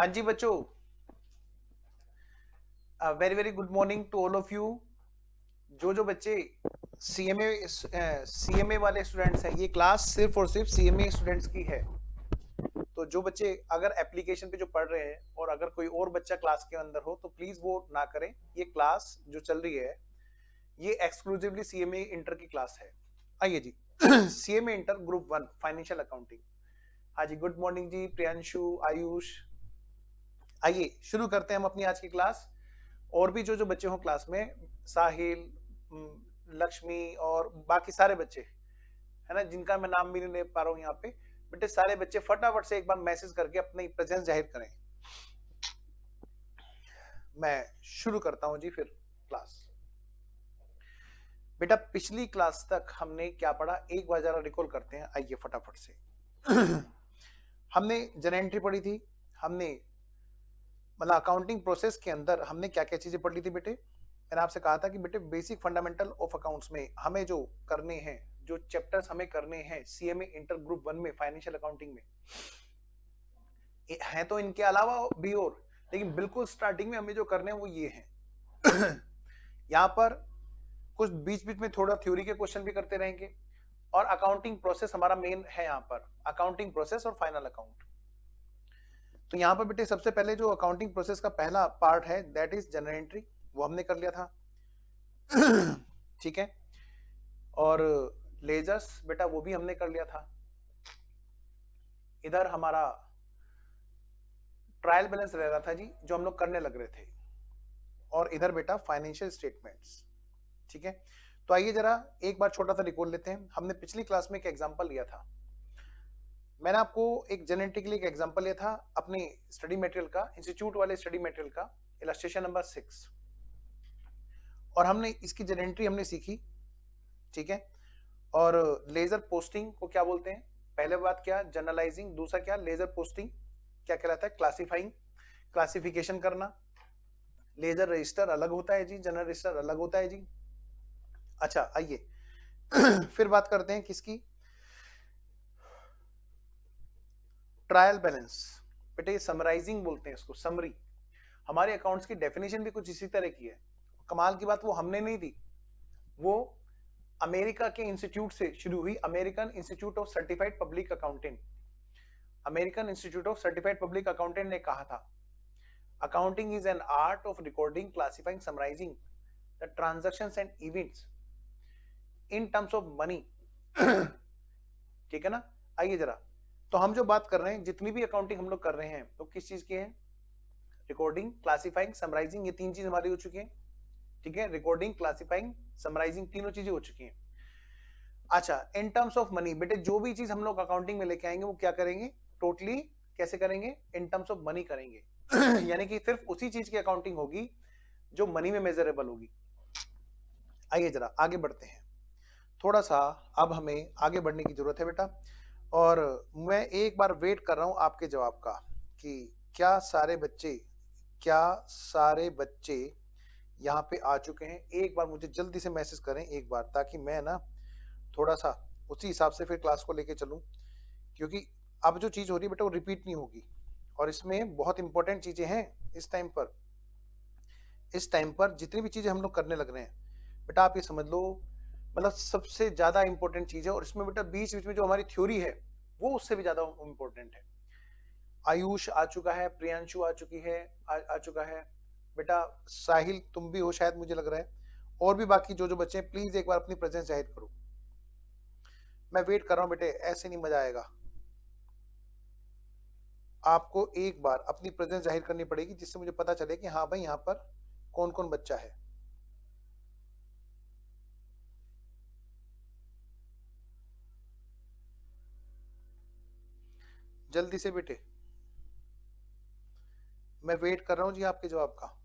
हाँ जी बच्चों, very very good morning to all of you. जो बच्चे सीएमए वाले स्टूडेंट्स हैं, ये क्लास सिर्फ और सिर्फ सीएमए स्टूडेंट्स की है। तो जो बच्चे अगर एप्लीकेशन पे जो पढ़ रहे हैं और अगर कोई और बच्चा क्लास के अंदर हो तो प्लीज वो ना करें। ये क्लास जो चल रही है ये एक्सक्लूसिवली सीएमए इंटर की क्लास है। आइए जी CMA inter group 1 financial accounting. हाँ जी, गुड मॉर्निंग जी प्रियांशु, आयुष। आइए शुरू करते हैं हम अपनी आज की क्लास। और भी जो बच्चे हों क्लास में, साहिल, लक्ष्मी और बाकी सारे बच्चे है ना, जिनका मैं नाम भी नहीं ले पा रहा हूँ यहाँ पे, बेटे सारे बच्चे फटाफट से एक बार मैसेज करके अपनी प्रेजेंस जाहिर करें। मैं शुरू करता हूँ जी फिर क्लास। बेटा पिछली क्लास तक हमने क्या पढ़ा, एक बार जरा रिकॉल करते हैं। आइए फटाफट से हमने जन एंट्री पढ़ी थी, हमने मतलब अकाउंटिंग प्रोसेस के अंदर हमने क्या क्या चीजें पढ़ ली थी बेटे। मैंने आपसे कहा था कि बेटे बेसिक फंडामेंटल ऑफ अकाउंट्स में हमें जो करने हैं, जो चैप्टर्स हमें करने हैं सीएमए इंटर ग्रुप 1 में फाइनेंशियल अकाउंटिंग में हैं, तो इनके अलावा भी और, लेकिन बिल्कुल स्टार्टिंग में हमें जो करने हैं वो ये हैं। यहाँ पर कुछ बीच बीच में थोड़ा थ्योरी के क्वेश्चन भी करते रहेंगे और अकाउंटिंग प्रोसेस हमारा मेन है यहाँ पर, अकाउंटिंग प्रोसेस और फाइनल अकाउंट। तो यहाँ पर बेटे सबसे पहले जो अकाउंटिंग प्रोसेस का पहला पार्ट है दैट इज जनरल एंट्री, वो हमने कर लिया था। ठीक है, और लेजर्स बेटा वो भी हमने कर लिया था। इधर हमारा ट्रायल बैलेंस रह रहा था जी, जो हम लोग करने लग रहे थे, और इधर बेटा फाइनेंशियल स्टेटमेंट्स। ठीक है, तो आइए जरा एक बार छोटा सा रिकॉल लेते हैं। हमने पिछली क्लास में एक एग्जांपल लिया था, मैंने आपको एक जेनेटिक के लिए एक एग्जांपल लिया था अपने स्टडी मटेरियल का, इंस्टीट्यूट वाले स्टडी मटेरियल का, इलस्ट्रेशन नंबर 6, और हमने इसकी जेनेट्री हमने सीखी। ठीक है, और लेजर पोस्टिंग को क्या बोलते हैं, पहले बात क्या जनरलाइजिंग, दूसरा क्या लेजर पोस्टिंग क्या कहलाता है, क्लासिफाइंग, क्लासिफिकेशन करना। लेजर रजिस्टर अलग होता है जी, जनरल रजिस्टर अलग होता है जी। अच्छा आइए फिर बात करते हैं किसकी, ट्रायल बैलेंस। बेटे समराइजिंग बोलते हैं इसको, समरी। हमारे अकाउंट्स की डेफिनेशन भी कुछ इसी तरह की है। कमाल की बात वो हमने नहीं दी, वो अमेरिका के इंस्टीट्यूट से शुरू हुई, American institute of certified public accountant. American institute of certified public accountant ने कहा था accounting is an art of recording, classifying, summarising the transactions and events in terms of money. ठीक है ना, आइए जरा, तो हम जो बात कर रहे हैं, जितनी भी अकाउंटिंग हम लोग कर रहे हैं तो किस चीज की है, रिकॉर्डिंग, क्लासिफाइंग, समराइजिंग, ये तीन चीज हमारी हो चुकी है। ठीक है, रिकॉर्डिंग, क्लासिफाइंग, समराइजिंग, तीनों चीजें हो चुकी हैं। अच्छा, इन टर्म्स ऑफ मनी, बेटे जो भी चीज हम लोग अकाउंटिंग में लेके आएंगे वो क्या करेंगे, टोटली कैसे करेंगे, इन टर्म्स ऑफ मनी करेंगे। यानी कि सिर्फ उसी चीज की अकाउंटिंग होगी जो मनी में मेजरेबल होगी। आइए जरा आगे बढ़ते हैं, थोड़ा सा अब हमें आगे बढ़ने की जरूरत है बेटा, और मैं एक बार वेट कर रहा हूं आपके जवाब का कि क्या सारे बच्चे यहाँ पे आ चुके हैं। एक बार मुझे जल्दी से मैसेज करें एक बार, ताकि मैं ना थोड़ा सा उसी हिसाब से फिर क्लास को लेके चलूं, क्योंकि अब जो चीज हो रही है बेटा वो रिपीट नहीं होगी, और इसमें बहुत इंपॉर्टेंट चीजें हैं इस टाइम पर। इस टाइम पर जितनी भी चीजें हम लोग करने लग रहे हैं बेटा, आप ये समझ लो मतलब सबसे ज्यादा इंपॉर्टेंट चीज है, और इसमें बेटा बीच बीच में जो हमारी थ्योरी है वो उससे भी ज्यादा इंपॉर्टेंट है। आयुष आ चुका है, प्रियांशु आ चुकी है, आ चुका है बेटा, साहिल तुम भी हो शायद मुझे लग रहा है, और भी बाकी जो बच्चे हैं प्लीज एक बार अपनी प्रेजेंस जाहिर करो। मैं वेट कर रहा हूं बेटे, ऐसे नहीं मजा आएगा, आपको एक बार अपनी प्रेजेंस जाहिर करनी पड़ेगी जिससे मुझे पता चले कि हाँ भाई यहाँ पर कौन कौन बच्चा है। जल्दी से बेटे, मैं वेट कर रहा हूं जी आपके जवाब का।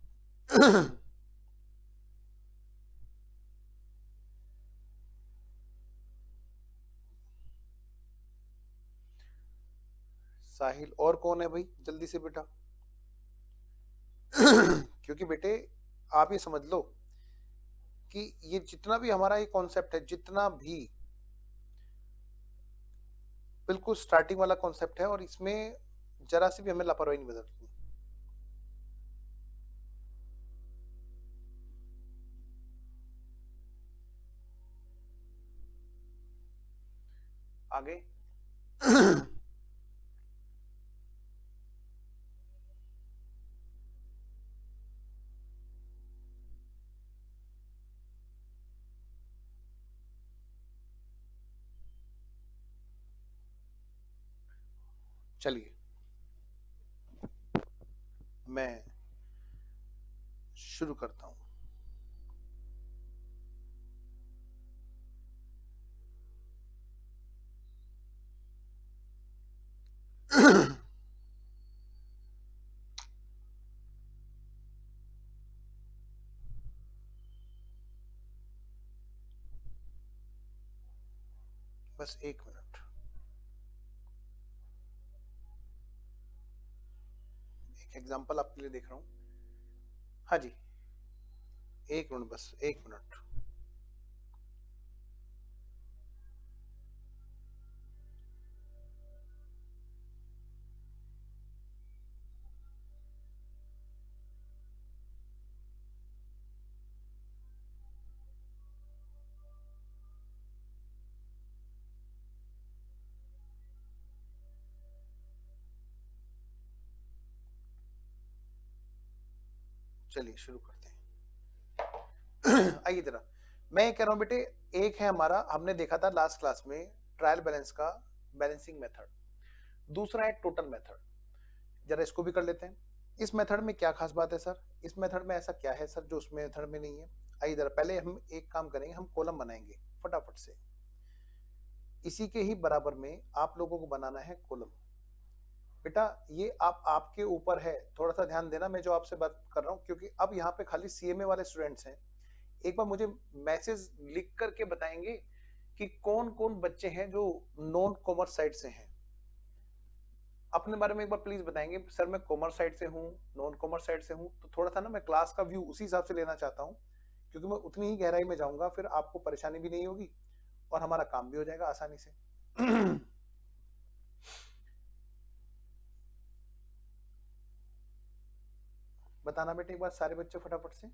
साहिल और कौन है भाई, जल्दी से बेटा। क्योंकि बेटे आप ये समझ लो कि ये जितना भी हमारा ये कॉन्सेप्ट है, जितना भी बिल्कुल स्टार्टिंग वाला कॉन्सेप्ट है, और इसमें जरा सी भी हमें लापरवाही नहीं बरतनी। आगे। चलिए मैं शुरू करता हूं। बस 1 मिनट, एक एग्जांपल आपके लिए देख रहा हूं। हाँ जी, 1 मिनट, बस 1 मिनट। चलिए शुरू करते हैं। आइए जरा, मैं ये कह रहा हूं बेटे, एक है हमारा, हमने देखा था लास्ट क्लास में ट्रायल बैलेंस का बैलेंसिंग मेथड, दूसरा है टोटल मेथड। जरा इसको भी कर लेते हैं। इस मेथड में क्या खास बात है सर, इस मेथड में ऐसा क्या है सर जो उस मेथड में नहीं है? आइए जरा, पहले हम एक काम करेंगे, हम कॉलम बनाएंगे फटाफट से। इसी के ही बराबर में आप लोगों को बनाना है कॉलम। बेटा ये आपके ऊपर है, थोड़ा सा ध्यान देना मैं जो आपसे बात कर रहा हूँ, क्योंकि अब यहाँ पे खाली सीएमए वाले स्टूडेंट्स हैं। एक बार मुझे मैसेज लिख करके बताएंगे कि कौन कौन बच्चे हैं जो नॉन कॉमर्स साइड से हैं। अपने बारे में एक बार प्लीज बताएंगे, सर मैं कॉमर्स साइड से हूँ, नॉन कॉमर्स साइड से हूँ। तो थोड़ा सा ना मैं क्लास का व्यू उसी हिसाब से लेना चाहता हूँ, क्योंकि मैं उतनी ही गहराई में जाऊंगा, फिर आपको परेशानी भी नहीं होगी और हमारा काम भी हो जाएगा आसानी से। बताना बेटे एक बार सारे बच्चे फटाफट से।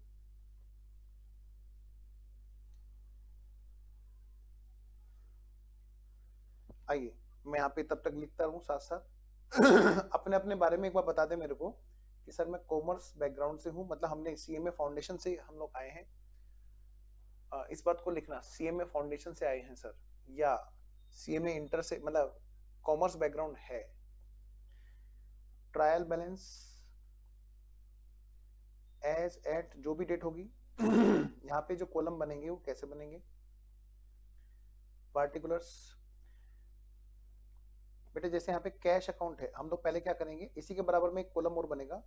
आइए मैं यहाँ पे तब तक लिखता रहूं साथ साथ। अपने अपने बारे में एक बार बता दें मेरे को कि सर मैं कॉमर्स बैकग्राउंड से हूँ, मतलब हमने सीएमए फाउंडेशन से हम लोग आए हैं। इस बात को लिखना, सीएमए फाउंडेशन से आए हैं सर, या सीएमए इंटर से, मतलब कॉमर्स बैकग्राउंड है। ट्रायल बैलेंस एज एट जो भी डेट होगी। यहाँ पे जो कॉलम बनेंगे वो कैसे बनेंगे? पार्टिकुलर्स बेटे, जैसे यहाँ पे कैश अकाउंट है, हम लोग पहले क्या करेंगे, इसी के बराबर में एक कॉलम और बनेगा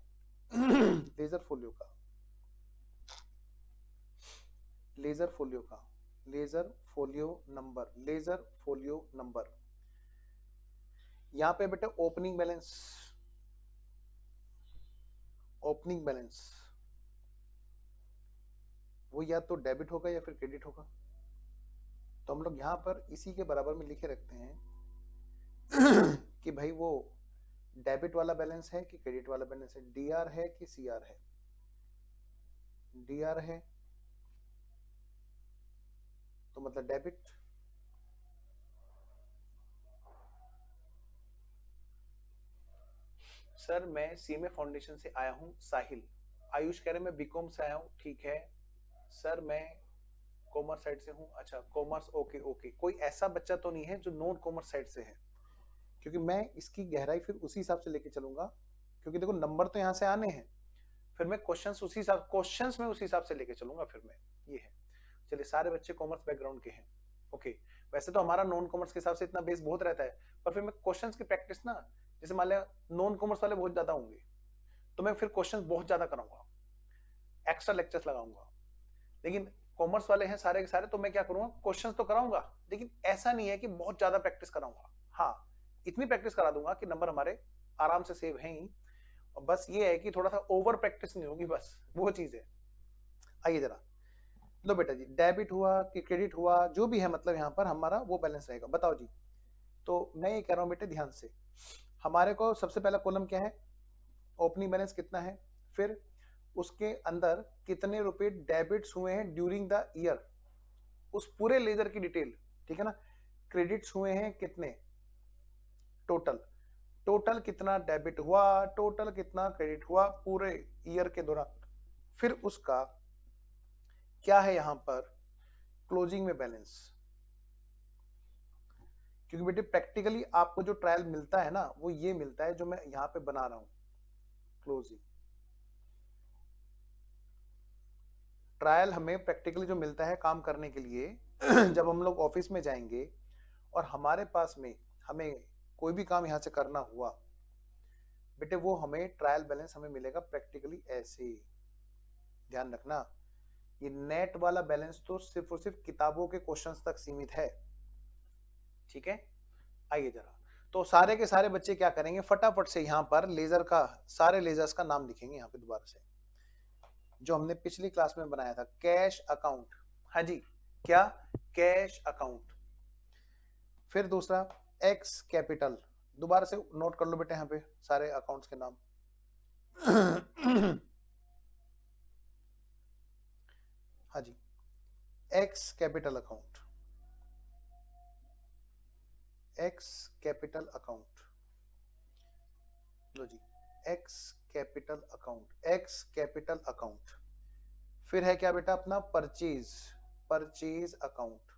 लेजर फोलियो का, लेजर फोलियो का, laser folio number, laser folio number. यहाँ पे बेटे ओपनिंग बैलेंस, ओपनिंग बैलेंस वो या तो डेबिट होगा या फिर क्रेडिट होगा। तो हम लोग यहाँ पर इसी के बराबर में लिखे रखते हैं कि भाई वो डेबिट वाला बैलेंस है कि क्रेडिट वाला बैलेंस है, डीआर है कि सीआर है। डीआर है तो मतलब डेबिट। सर मैं सीएमए फाउंडेशन से आया हूँ, साहिल। आयुष कह रहे मैं बीकॉम से आया हूँ, ठीक है सर मैं कॉमर्स साइड से हूँ। अच्छा कॉमर्स, ओके ओके। कोई ऐसा बच्चा तो नहीं है जो नॉन कॉमर्स साइड से है? क्योंकि मैं इसकी गहराई फिर उसी हिसाब से लेके चलूंगा, क्योंकि देखो नंबर तो यहाँ से आने हैं, फिर मैं क्वेश्चंस उसी हिसाब, क्वेश्चंस में उसी हिसाब से लेके चलूंगा फिर मैं। ये है, चलिए सारे बच्चे कॉमर्स बैकग्राउंड के हैं, ओके। वैसे तो हमारा नॉन कॉमर्स के हिसाब से इतना बेस बहुत रहता है, पर फिर मैं क्वेश्चंस की प्रैक्टिस ना, जैसे मान लिया नॉन कॉमर्स वाले बहुत ज्यादा होंगे तो मैं फिर क्वेश्चंस बहुत ज्यादा कराऊंगा, एक्स्ट्रा लेक्चर्स लगाऊंगा। लेकिन कॉमर्स वाले हैं सारे के सारे, तो मैं क्या करूंगा, क्वेश्चंस तो कराऊंगा, लेकिन ऐसा नहीं है कि बहुत ज्यादा प्रैक्टिस कराऊंगा। हाँ इतनी प्रैक्टिस करा दूंगा कि नंबर हमारे आराम से सेव हैं ही, और बस ये है कि थोड़ा सा ओवर प्रैक्टिस नहीं होगी, बस वो चीज है। आइए जरा, लो बेटा जी, डेबिट हुआ कि क्रेडिट हुआ जो भी है, मतलब यहाँ पर हमारा वो बैलेंस रहेगा। बताओ जी, तो मैं ये कह रहा हूँ बेटे ध्यान से, हमारे को सबसे पहला कॉलम क्या है, ओपनिंग बैलेंस कितना है, फिर उसके अंदर कितने रुपए डेबिट्स हुए हैं ड्यूरिंग द ईयर, उस पूरे लेजर की डिटेल, ठीक है ना। क्रेडिट्स हुए हैं कितने, टोटल, टोटल कितना डेबिट हुआ, टोटल कितना क्रेडिट हुआ पूरे ईयर के दौरान, फिर उसका क्या है यहां पर क्लोजिंग में बैलेंस। क्योंकि बेटे प्रैक्टिकली आपको जो ट्रायल मिलता है ना वो ये मिलता है जो मैं यहां पे बना रहा हूं, क्लोजिंग ट्रायल हमें प्रैक्टिकली जो मिलता है काम करने के लिए जब हम लोग ऑफिस में जाएंगे और हमारे पास में हमें कोई भी काम यहां से करना हुआ बेटे, वो हमें ट्रायल बैलेंस हमें मिलेगा प्रैक्टिकली ऐसे। ध्यान रखना ये नेट वाला बैलेंस तो सिर्फ और सिर्फ किताबों के क्वेश्चंस तक सीमित है, ठीक है। आइए जरा, तो सारे के सारे बच्चे क्या करेंगे, फटाफट से यहाँ पर लेजर का, सारे लेजर्स का नाम लिखेंगे यहाँ पे दोबारा से, जो हमने पिछली क्लास में बनाया था। कैश अकाउंट, हाँ जी, क्या, कैश अकाउंट। फिर दूसरा एक्स कैपिटल, दोबारा से नोट कर लो बेटे यहाँ पे सारे अकाउंट्स के नाम। हाँ जी, x capital account, x capital account, लो जी, x capital account, x capital account. फिर है क्या बेटा अपना purchase, purchase account,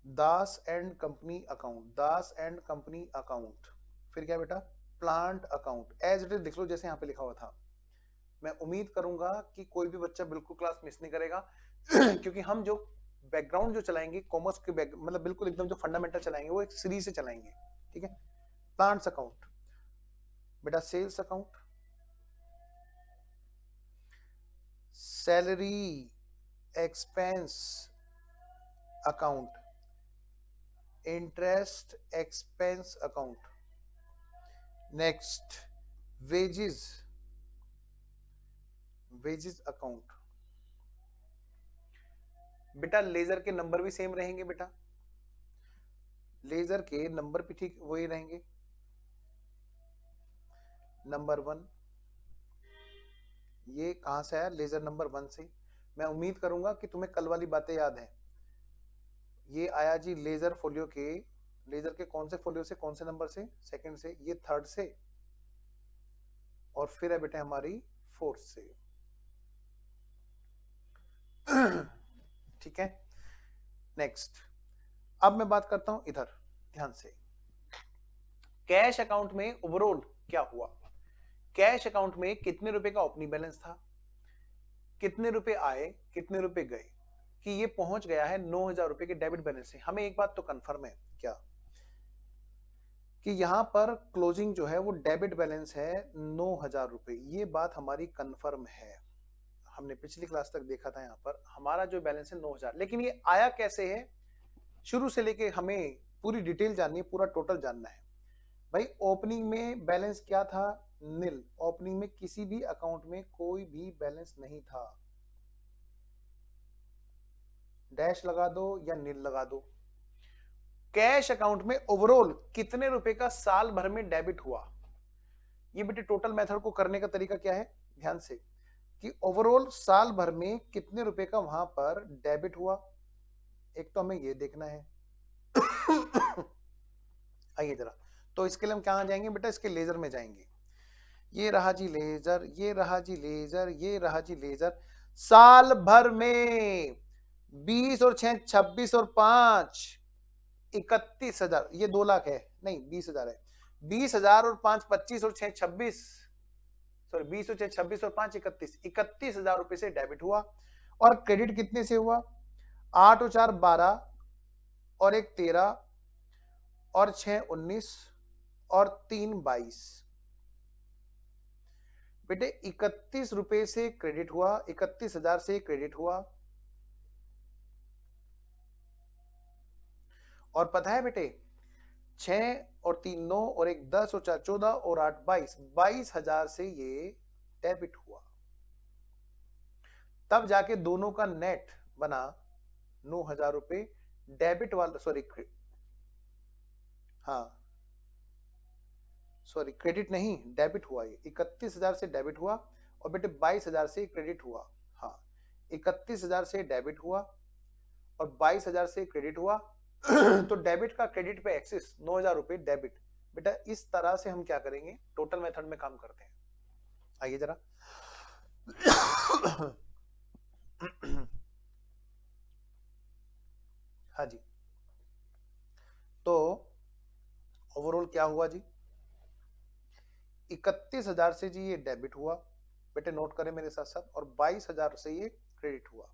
Das and company account, Das and company account. फिर क्या बेटा plant account, as it is लिख लो जैसे यहाँ पे लिखा हुआ था। मैं उम्मीद करूंगा कि कोई भी बच्चा बिल्कुल क्लास मिस नहीं करेगा क्योंकि हम जो बैकग्राउंड जो चलाएंगे कॉमर्स के मतलब बिल्कुल एकदम जो फंडामेंटल चलाएंगे वो एक सीरीज से चलाएंगे, ठीक है। प्लांट्स अकाउंट बेटा, sales account, salary expense account, interest expense account, next wages, wages account. बेटा लेजर के नंबर भी सेम रहेंगे बेटा, लेजर के नंबर भी ठीक वही रहेंगे। नंबर 1 ये कहां से आया, लेजर नंबर 1 से। मैं उम्मीद करूंगा कि तुम्हें कल वाली बातें याद है। ये आया जी लेजर फोलियो के, लेजर के कौन से फोलियो से, कौन से नंबर से, सेकंड से, ये थर्ड से, और फिर है बेटे हमारी फोर्थ से। ठीक है, नेक्स्ट अब मैं बात करता हूं इधर, ध्यान से। कैश अकाउंट में ओवरऑल क्या हुआ, कैश अकाउंट में कितने रुपए का ओपनिंग बैलेंस था, कितने रुपए आए, कितने रुपए गए, कि ये पहुंच गया है 9,000 रुपए के डेबिट बैलेंस से। हमें एक बात तो कंफर्म है क्या, कि यहां पर क्लोजिंग जो है वो डेबिट बैलेंस है 9,000 रुपए, ये बात हमारी कंफर्म है। हमने पिछली क्लास तक देखा था यहाँ पर हमारा जो बैलेंस है 9,000, लेकिन ये आया कैसे है, शुरू से लेके हमें पूरी डिटेल जाननी है, पूरा टोटल जानना है। भाई ओपनिंग में बैलेंस क्या था, नील, ओपनिंग में किसी भी अकाउंट में कोई भी बैलेंस नहीं था, डैश लगा दो या नील लगा दो। कैश अकाउंट में ओवरऑल कितने रुपए का साल भर में डेबिट हुआ, ये बेटे टोटल मेथड को करने का तरीका क्या है, ध्यान से, कि ओवरऑल साल भर में कितने रुपए का वहां पर डेबिट हुआ, एक तो हमें ये देखना है। आइए जरा, तो इसके लिए हम कहां जाएंगे बेटा, इसके लेजर में जाएंगे। ये रहा जी लेजर, ये रहा जी लेजर, ये रहा जी लेजर। साल भर में 20 और 6 26 और 5 31,000, ये 2 लाख है, नहीं 20,000 है। 20,000 और 5 25 और 6 26, सॉरी 20 और 6 26 और 5 31,000 रुपए से डेबिट हुआ। और क्रेडिट कितने से हुआ, 8 और 4 12 और 1 13 और 6 19 और 3 22। बेटे 31 रुपए से क्रेडिट हुआ, 31,000 से क्रेडिट हुआ। और पता है बेटे 6 और 3 9 और 1 10 और 4 14 और 8 22, 22,000 से ये डेबिट हुआ। तब जाके दोनों का नेट बना 9,000 रुपए डेबिट वाला, सॉरी हाँ सॉरी क्रेडिट नहीं डेबिट हुआ, ये 31,000 से डेबिट हुआ और बेटे 22,000 से क्रेडिट हुआ। हाँ 31,000 से डेबिट हुआ और 22,000 से क्रेडिट हुआ तो डेबिट का क्रेडिट पे एक्सेस 9,000 रुपए डेबिट। बेटा इस तरह से हम क्या करेंगे, टोटल मेथड में काम करते हैं। आइए जरा हाँ जी, तो ओवरऑल क्या हुआ जी, 31,000 से जी ये डेबिट हुआ, बेटे नोट करें मेरे साथ साथ, और 22,000 से ये क्रेडिट हुआ।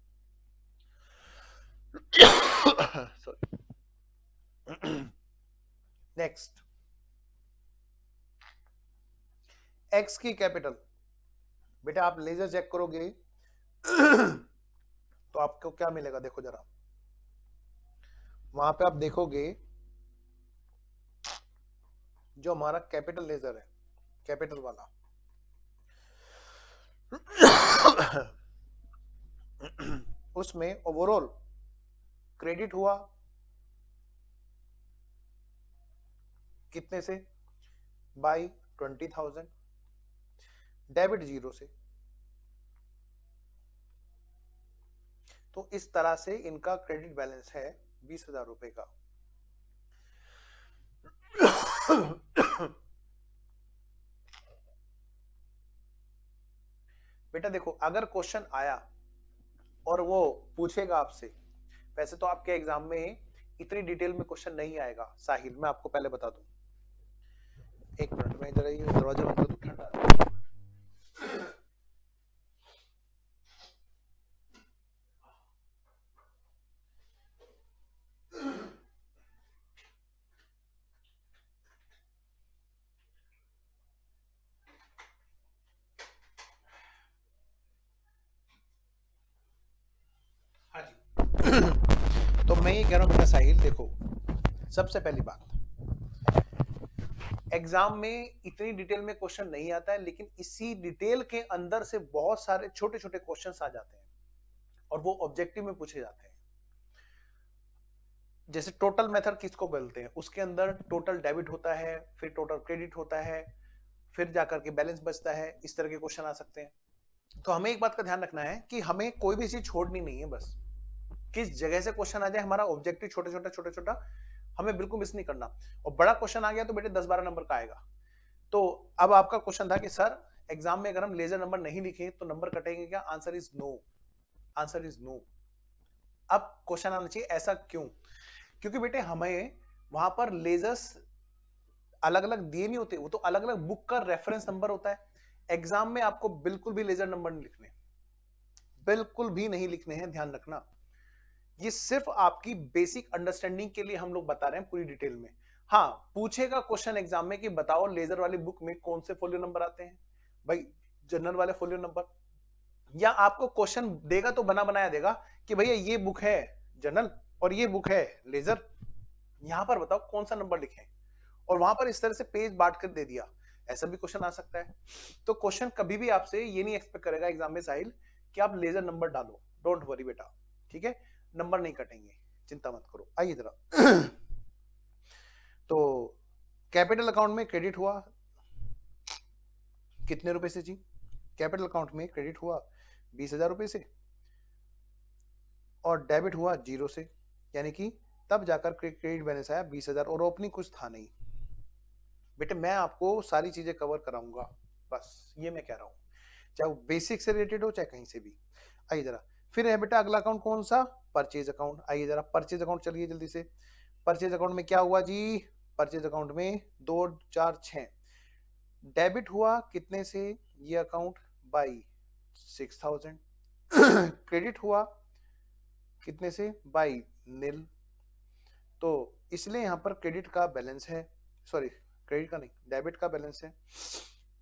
नेक्स्ट, एक्स की कैपिटल। बेटा आप लेजर चेक करोगे तो आपको क्या मिलेगा, देखो जरा, वहां पे आप देखोगे जो हमारा कैपिटल लेजर है, कैपिटल वाला उसमें ओवरऑल क्रेडिट हुआ कितने से, बाई 20,000, डेबिट 0 से। तो इस तरह से इनका क्रेडिट बैलेंस है 20,000 रुपए का। बेटा देखो, अगर क्वेश्चन आया और वो पूछेगा आपसे, वैसे तो आपके एग्जाम में इतनी डिटेल में क्वेश्चन नहीं आएगा साहिल, मैं आपको पहले बता दूं। एक मिनट में इधर दरवाजा बंद कर दूं, ठंडा। हाँ जी तो मैं ये कह रहा हूं बेटा साहिल, देखो सबसे पहली बात, एग्जाम में इतनी डिटेल में क्वेश्चन नहीं आता है, लेकिन इसी डिटेल के अंदर से बहुत सारे छोटे छोटे क्वेश्चंस आ जाते हैं और वो ऑब्जेक्टिव में पूछे जाते हैं। जैसे टोटल मेथड किसको बोलते हैं, उसके अंदर टोटल डेबिट होता है, फिर टोटल क्रेडिट होता है, फिर जाकर के बैलेंस बचता है, इस तरह के क्वेश्चन आ सकते हैं। तो हमें एक बात का ध्यान रखना है कि हमें कोई भी चीज छोड़नी नहीं है, बस किस जगह से क्वेश्चन आ जाए, हमारा ऑब्जेक्टिव छोटा छोटा छोटा छोटा हमें बिल्कुल मिस नहीं करना। और बड़ा क्वेश्चन आ गया तो बेटे 10-12 नंबर का आएगा। तो अब आपका क्वेश्चन था कि सर एग्जाम में अगर हम लेजर नंबर नहीं लिखे तो नंबर कटेंगे क्या, answer is no, answer is no. अब क्वेश्चन आना चाहिए ऐसा क्यों, क्योंकि बेटे हमें वहां पर लेजर्स अलग अलग दिए नहीं होते, वो तो अलग अलग बुक का रेफरेंस नंबर होता है। एग्जाम में आपको बिल्कुल भी लेजर नंबर नहीं लिखने, बिल्कुल भी नहीं लिखने हैं, ध्यान रखना। ये सिर्फ आपकी बेसिक अंडरस्टैंडिंग के लिए हम लोग बता रहे हैं पूरी डिटेल में। हाँ पूछेगा क्वेश्चन एग्जाम में कि बताओ लेजर वाली बुक में कौन से फोलियो नंबर आते हैं, भाई जनरल वाले फोलियो नंबर, या आपको क्वेश्चन देगा तो बना बनाया देगा कि भैया ये बुक है जनरल और ये बुक है लेजर, यहां पर बताओ कौन सा नंबर लिखें, और वहां पर इस तरह से पेज बांट कर दे दिया, ऐसा भी क्वेश्चन आ सकता है। तो क्वेश्चन कभी भी आपसे ये नहीं एक्सपेक्ट करेगा एग्जाम में साहिल कि आप लेजर नंबर डालो, डोंट वरी बेटा, ठीक है, नंबर नहीं कटेंगे, चिंता मत करो। आइए जरा तो कैपिटल अकाउंट में क्रेडिट हुआ कितने रुपए से जी, कैपिटल अकाउंट में क्रेडिट हुआ 20,000 रुपए से और डेबिट हुआ 0 से, यानी कि तब जाकर क्रेडिट बैलेंस आया 20,000 और ओपनिंग कुछ था नहीं। बेटे मैं आपको सारी चीजें कवर कराऊंगा, बस ये मैं कह रहा हूं, चाहे वो बेसिक से रिलेटेड हो चाहे कहीं से भी। आइए जरा, फिर है बेटा अगला अकाउंट कौन सा, परचेज अकाउंट। आइए जरा परचेज अकाउंट चलिए जल्दी से। परचेज अकाउंट में क्या हुआ जी, परचेज अकाउंट में 2, 4, 6 डेबिट हुआ कितने से, ये अकाउंट बाई 6,000 क्रेडिट हुआ कितने से, बाई नील। तो इसलिए यहां पर क्रेडिट का बैलेंस है, सॉरी क्रेडिट का नहीं डेबिट का बैलेंस है,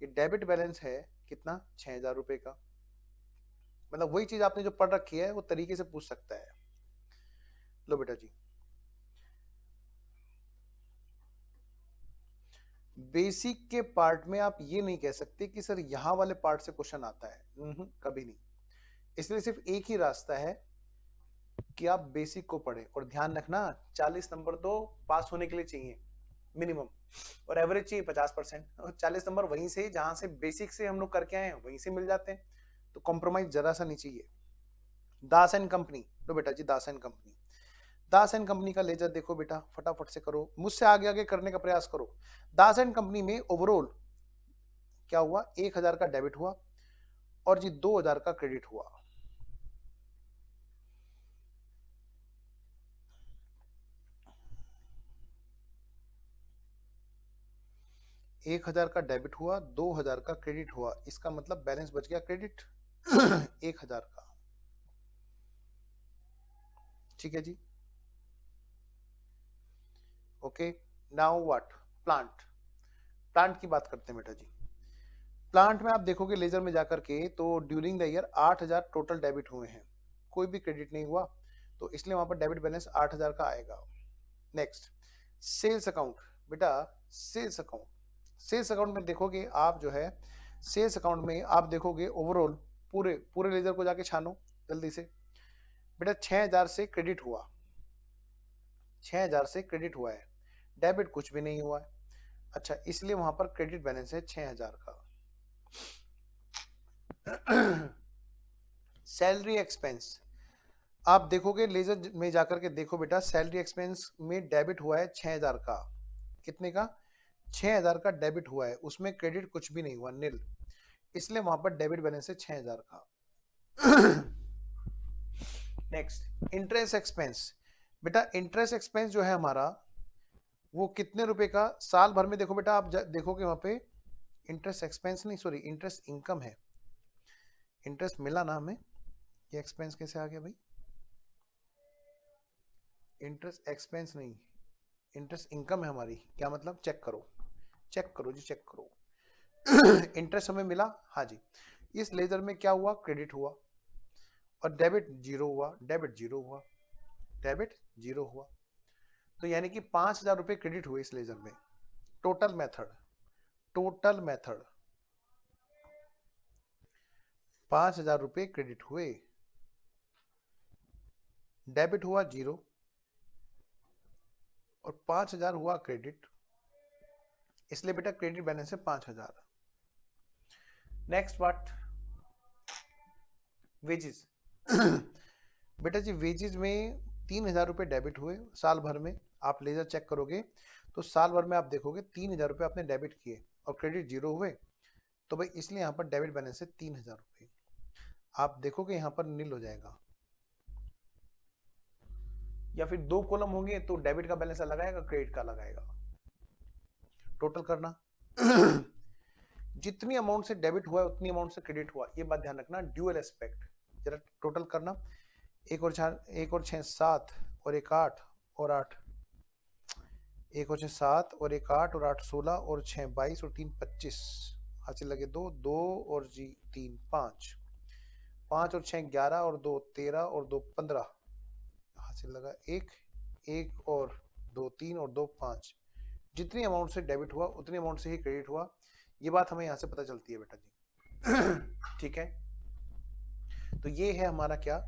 ये डेबिट बैलेंस है कितना, 6,000 रुपए का। मतलब वही चीज आपने जो पढ़ रखी है वो तरीके से पूछ सकता है। लो बेटा जी, बेसिक के पार्ट में आप ये नहीं कह सकते कि सर यहां वाले पार्ट से क्वेश्चन आता है, कभी नहीं। इसलिए सिर्फ एक ही रास्ता है कि आप बेसिक को पढ़ें, और ध्यान रखना 40 नंबर तो पास होने के लिए चाहिए मिनिमम, और एवरेज चाहिए 50%, और 40 नंबर वहीं से जहां से बेसिक से हम लोग करके आए हैं वहीं से मिल जाते हैं, तो कॉम्प्रोमाइज जरा सा नहीं चाहिए। दास एंड कंपनी, लो बेटा जी Das and company, Das and company का लेजर देखो बेटा, फटाफट से करो, मुझसे आगे आगे करने का प्रयास करो। दास एंड कंपनी में ओवरऑल क्या हुआ, 1000 का डेबिट हुआ और जी 2000 का क्रेडिट हुआ। एक 1000 का डेबिट हुआ, 2000 का क्रेडिट हुआ, इसका मतलब बैलेंस बच गया क्रेडिट 1000 का। ठीक है जी, okay. Now what, plant. Plant की बात करते हैं बेटा जी। प्लांट में आप देखोगे लेजर में जाकर के, तो during the year 8000 total debit हुए हैं, कोई भी क्रेडिट नहीं हुआ, तो इसलिए वहां पर डेबिट बैलेंस 8000 का आएगा। Next, sales account. बेटा सेल्स अकाउंट, सेल्स अकाउंट में देखोगे आप जो है, सेल्स अकाउंट में आप देखोगे ओवरऑल पूरे पूरे लेजर को जाके छानो जल्दी से। बेटा 6000 से क्रेडिट हुआ, 6000 से क्रेडिट हुआ है, डेबिट कुछ भी नहीं हुआ है। अच्छा, इसलिए वहां पर क्रेडिट बैलेंस है 6000 का। सैलरी एक्सपेंस, आप देखोगे लेजर में जाकर के देखो बेटा, सैलरी एक्सपेंस में डेबिट हुआ है 6000 का। कितने का, 6000 का डेबिट हुआ है, उसमें क्रेडिट कुछ भी नहीं हुआ, नील, इसलिए वहां पर डेबिट बैलेंस है 6000 का। Next, interest expense. बेटा इंटरेस्ट एक्सपेंस जो है हमारा, वो कितने रुपए का, साल भर में देखो बेटा, आप देखोगे वहां पे इंटरेस्ट एक्सपेंस नहीं, सॉरी इंटरेस्ट इनकम है, इंटरेस्ट मिला ना हमें, ये एक्सपेंस कैसे आ गया भाई, इंटरेस्ट एक्सपेंस नहीं, इंटरेस्ट इनकम है हमारी, क्या मतलब, चेक करो, चेक करो जी, चेक करो। इंटरेस्ट हमें मिला, हाँ जी, इस लेजर में क्या हुआ, क्रेडिट हुआ, और डेबिट जीरो हुआ, डेबिट जीरो हुआ, डेबिट जीरो हुआ, तो यानी कि 5000 रुपए क्रेडिट हुए इस लेजर में। टोटल मेथड, टोटल मेथड 5000 रुपए क्रेडिट हुए, डेबिट हुआ जीरो और 5000 हुआ क्रेडिट, इसलिए बेटा क्रेडिट बैलेंस है 5000। Next what, wages. बेटा जी वेजेस में 3000 रुपए डेबिट हुए साल भर में, आप लेजर चेक करोगे तो साल भर में आप देखोगे 3000 रुपए आपने डेबिट किए और क्रेडिट जीरो हुए, तो भाई इसलिए यहाँ पर डेबिट बैलेंस है 3000 रुपए। आप देखोगे यहाँ पर नील हो जाएगा, या फिर दो कॉलम होंगे तो डेबिट का बैलेंस अलग आएगा, क्रेडिट का अलग आएगा। टोटल करना, जितनी अमाउंट से डेबिट हुआ है उतनी अमाउंट से क्रेडिट हुआ, ये बात ध्यान रखना, ड्यूअल एस्पेक्ट। जरा टोटल करना, एक और 6 7 और एक 8 और 8, एक और 6 7 और एक 8 और 8 16 और 6 22 और 3 25, हासिल लगे 2 2 और जी 3 5, 5 और 6 11 और 2 13 और 2 15, हासिल लगा 1 1 और 2 3 और 2 5, जितनी अमाउंट से डेबिट हुआ उतनी अमाउंट से ही क्रेडिट हुआ, ये बात हमें यहाँ से पता चलती है बेटा जी। ठीक है, तो ये है हमारा क्या,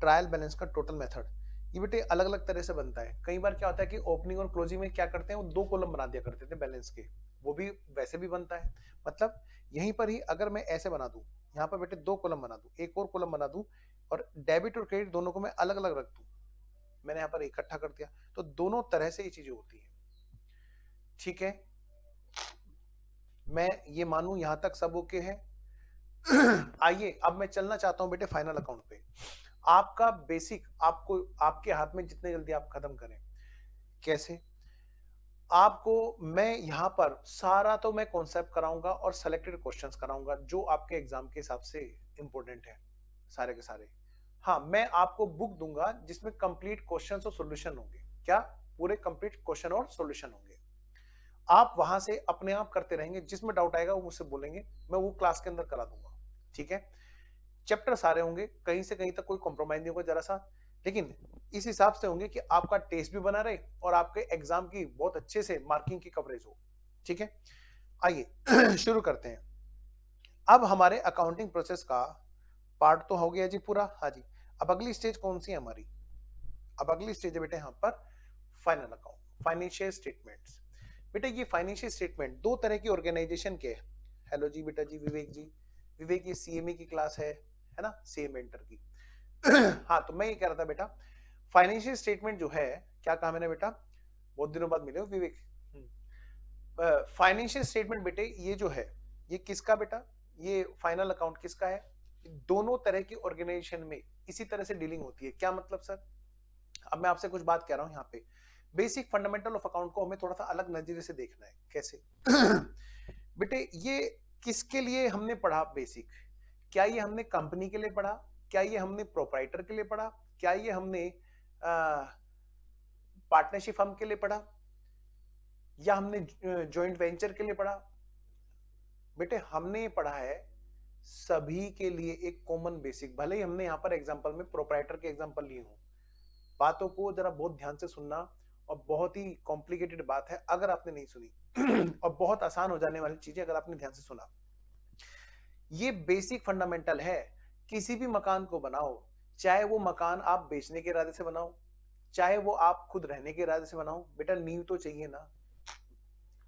ट्रायल बैलेंस का टोटल मेथड। ये बेटे अलग अलग तरह से बनता है, कई बार क्या होता है कि ओपनिंग और क्लोजिंग में क्या करते हैं, वो दो कॉलम बना दिया करते थे बैलेंस के, वो भी वैसे भी बनता है, मतलब यहीं पर ही अगर मैं ऐसे बना दूं, यहाँ पर बेटे दो कॉलम बना दूं, एक और कॉलम बना दूं और डेबिट और क्रेडिट दोनों को मैं अलग अलग रख दूं, मैंने यहाँ पर इकट्ठा कर दिया, तो दोनों तरह से ये चीजें होती है। ठीक है, मैं ये मानूं यहां तक सब ओके है। आइए अब मैं चलना चाहता हूं बेटे फाइनल अकाउंट पे, आपका बेसिक, आपको आपके हाथ में जितने जल्दी आप खत्म करें, कैसे आपको मैं यहां पर सारा तो मैं कॉन्सेप्ट कराऊंगा और सेलेक्टेड क्वेश्चंस कराऊंगा जो आपके एग्जाम के हिसाब से इंपॉर्टेंट है, सारे के सारे। हाँ, मैं आपको बुक दूंगा जिसमें कंप्लीट क्वेश्चंस और सॉल्यूशन होंगे, क्या पूरे कंप्लीट क्वेश्चन और सॉल्यूशन होंगे, आप वहां से अपने आप करते रहेंगे, जिसमें डाउट आएगा वो मुझसे बोलेंगे, मैं वो क्लास के अंदर करा दूंगा। ठीक है, चैप्टर सारे होंगे, कहीं से कहीं तक कोई कॉम्प्रोमाइज नहीं होगा जरा सा, लेकिन इस हिसाब से होंगे कि आपका टेस्ट भी बना रहे और आपके एग्जाम की बहुत अच्छे से मार्किंग की कवरेज हो। ठीक है, आइए शुरू करते हैं। अब हमारे अकाउंटिंग प्रोसेस का पार्ट तो हो गया जी पूरा, हाँ जी। अब अगली स्टेज कौन सी है हमारी, अब अगली स्टेज है बेटे यहाँ पर फाइनल अकाउंट, फाइनेंशियल स्टेटमेंट्स। बेटा ये फाइनेंशियल स्टेटमेंट दो तरह की ऑर्गेनाइजेशन के, हेलो जी बेटा जी, विवेक जी, विवेक ये सीएमए की क्लास है ना, सीएमए इंटर की। हाँ, तो मैं ये कह रहा था बेटा, फाइनेंशियल स्टेटमेंट जो है, क्या कहा मैंने बेटा, बहुत दिनों बाद मिले हो विवेक। फाइनेंशियल स्टेटमेंट बेटे ये जो है, ये किसका बेटा, ये फाइनल अकाउंट किसका है, दोनों तरह की ऑर्गेनाइजेशन में इसी तरह से डीलिंग होती है। क्या मतलब सर, अब मैं आपसे कुछ बात कह रहा हूं, यहाँ पे बेसिक फंडामेंटल ऑफ अकाउंट को हमें थोड़ा सा अलग नजरिए से देखना है। कैसे बेटे, ये किसके लिए हमने पढ़ा बेसिक, क्या ये हमने कंपनी के लिए पढ़ा, क्या ये हमने प्रोप्राइटर के लिए पढ़ा, क्या ये हमने पार्टनरशिप फर्म के लिए पढ़ा, या हमने जॉइंट वेंचर के लिए पढ़ा। बेटे हमने पढ़ा है सभी के लिए एक कॉमन बेसिक, भले ही हमने यहाँ पर एग्जांपल में प्रोप्राइटर के एग्जांपल लिए हो। बातों को जरा बहुत ध्यान से सुनना, और बहुत ही कॉम्प्लिकेटेड बात है अगर आपने नहीं सुनी और बहुत आसान हो जाने वाली चीजें अगर आपने ध्यान से सुना। ये बेसिक फंडामेंटल है। किसी भी मकान को बनाओ, चाहे वो मकान आप बेचने के इरादे से बनाओ, चाहे वो आप खुद रहने के इरादे से बनाओ, बेटा नींव तो चाहिए ना।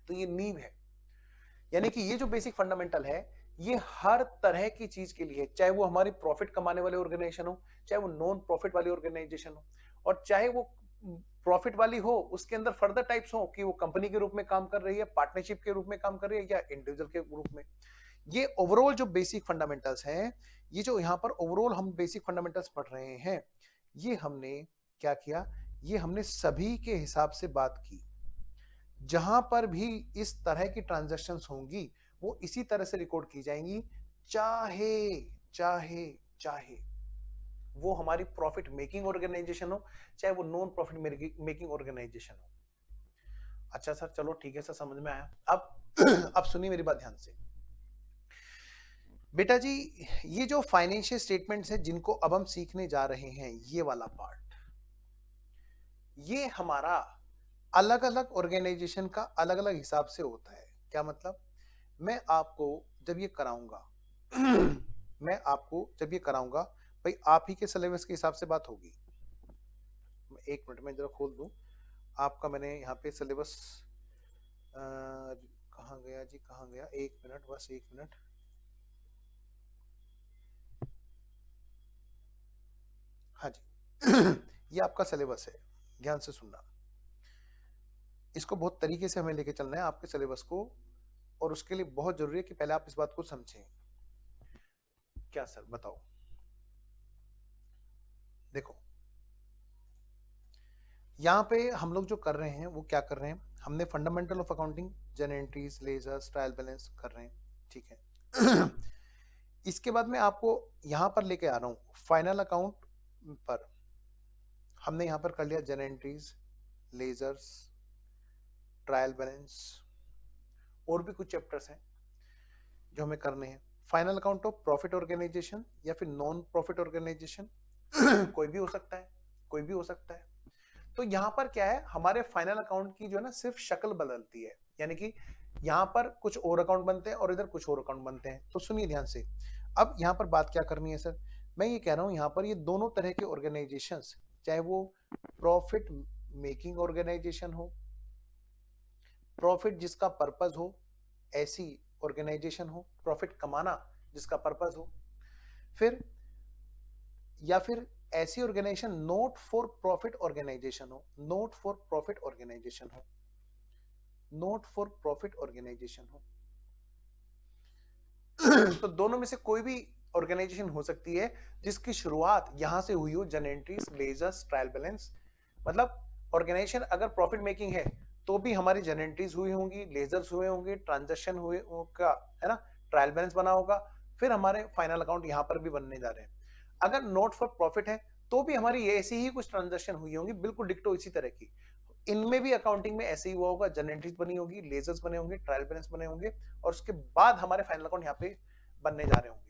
तो ये नींव है, यानी कि ये जो बेसिक फंडामेंटल है ये हर तरह की चीज के लिए, चाहे वो हमारी प्रॉफिट कमाने वाले ऑर्गेनाइजेशन हो, चाहे वो नॉन प्रॉफिट वाली ऑर्गेनाइजेशन हो, और चाहे वो प्रॉफिट वाली हो उसके अंदर फर्दर टाइप्स हो कि वो कंपनी के रूप में काम कर रही है, पार्टनरशिप के रूप में काम कर रही है, या इंडिविजुअल के रूप में। ये ओवरऑल जो बेसिक फंडामेंटल्स हैं, ये जो यहाँ पर ओवरऑल हम बेसिक फंडामेंटल्स पढ़ रहे हैं, ये हमने क्या किया, ये हमने सभी के हिसाब से बात की। जहां पर भी इस तरह की ट्रांजैक्शंस होंगी वो इसी तरह से रिकॉर्ड की जाएंगी, चाहे चाहे चाहे वो हमारी प्रॉफिट मेकिंग ऑर्गेनाइजेशन हो, चाहे वो नॉन प्रॉफिट मेकिंग ऑर्गेनाइजेशन हो। अच्छा सर, चलो ठीक है सर, समझ में आया। अब सुनिए मेरी बात ध्यान से बेटा जी। ये जो फाइनेंशियल स्टेटमेंट्स है जिनको अब हम सीखने जा रहे हैं, ये वाला पार्ट, ये हमारा अलग अलग ऑर्गेनाइजेशन का अलग अलग हिसाब से होता है। क्या मतलब, मैं आपको जब ये कराऊंगा मैं आपको जब ये कराऊंगा, भाई आप ही के सिलेबस के हिसाब से बात होगी। एक मिनट में जरा खोल दूं आपका, मैंने यहाँ पे सिलेबस कहाँ गया जी, कहाँ गया, एक मिनट, बस एक मिनट। हाँ जी ये आपका सिलेबस है, ध्यान से सुनना। इसको बहुत तरीके से हमें लेके चलना है आपके सिलेबस को, और उसके लिए बहुत जरूरी है कि पहले आप इस बात को समझें। क्या सर बताओ, देखो यहाँ पे हम लोग जो कर रहे हैं वो क्या कर रहे हैं, हमने fundamental of accounting, journal entries, ledgers, trial balance कर रहे हैं, ठीक है इसके बाद मैं आपको यहाँ पर लेके आ रहा हूँ फाइनल अकाउंट पर। हमने यहाँ पर कर लिया journal entries, ledgers, trial balance, और भी कुछ चैप्टर्स हैं जो हमें करने हैं। Final account of profit organisation या फिर नॉन प्रॉफिट ऑर्गेनाइजेशन कोई भी हो सकता है, कोई भी हो सकता है। तो यहाँ पर क्या है, हमारे फाइनल अकाउंट की जो है ना सिर्फ शक्ल बदलती है, यानी कि यहाँ पर कुछ और अकाउंट बनते हैं और इधर कुछ और अकाउंट बनते हैं। तो सुनिए ध्यान से, अब यहाँ पर बात क्या करनी है सर, मैं ये कह रहा हूँ यहाँ पर ये दोनों तरह के ऑर्गेनाइजेशंस, चाहे वो प्रॉफिट मेकिंग ऑर्गेनाइजेशन हो, प्रॉफिट जिसका पर्पज हो ऐसी ऑर्गेनाइजेशन हो, प्रॉफिट कमाना जिसका पर्पज हो, फिर या फिर ऐसी organisation not for profit organisation हो, नॉट फॉर प्रॉफिट ऑर्गेनाइजेशन हो, नॉट फॉर प्रॉफिट ऑर्गेनाइजेशन हो तो दोनों में से कोई भी ऑर्गेनाइजेशन हो सकती है जिसकी शुरुआत यहां से हुई हो, journal entries, ledgers, trial balance. मतलब ऑर्गेनाइजेशन अगर प्रॉफिट मेकिंग है तो भी हमारी जर्नल एंट्रीज हुई होंगी, लेजर्स हुए होंगे, ट्रांजैक्शन हुए होगा, है ना, ट्रायल बैलेंस बना होगा, फिर हमारे फाइनल अकाउंट यहां पर भी बनने जा रहे हैं। अगर नॉट फॉर प्रॉफिट है तो भी हमारी ऐसी ही कुछ ट्रांजैक्शन हुई होंगी, बिल्कुल डिक्टो इसी तरह की। इनमें भी अकाउंटिंग में ऐसे ही हुआ होगा, जर्नल एंट्रीज बनी होगी, लेजर्स बने होंगे, ट्रायल बैलेंस बने होंगे, और उसके बाद हमारे फाइनल अकाउंट यहाँ पे बनने जा रहे होंगे।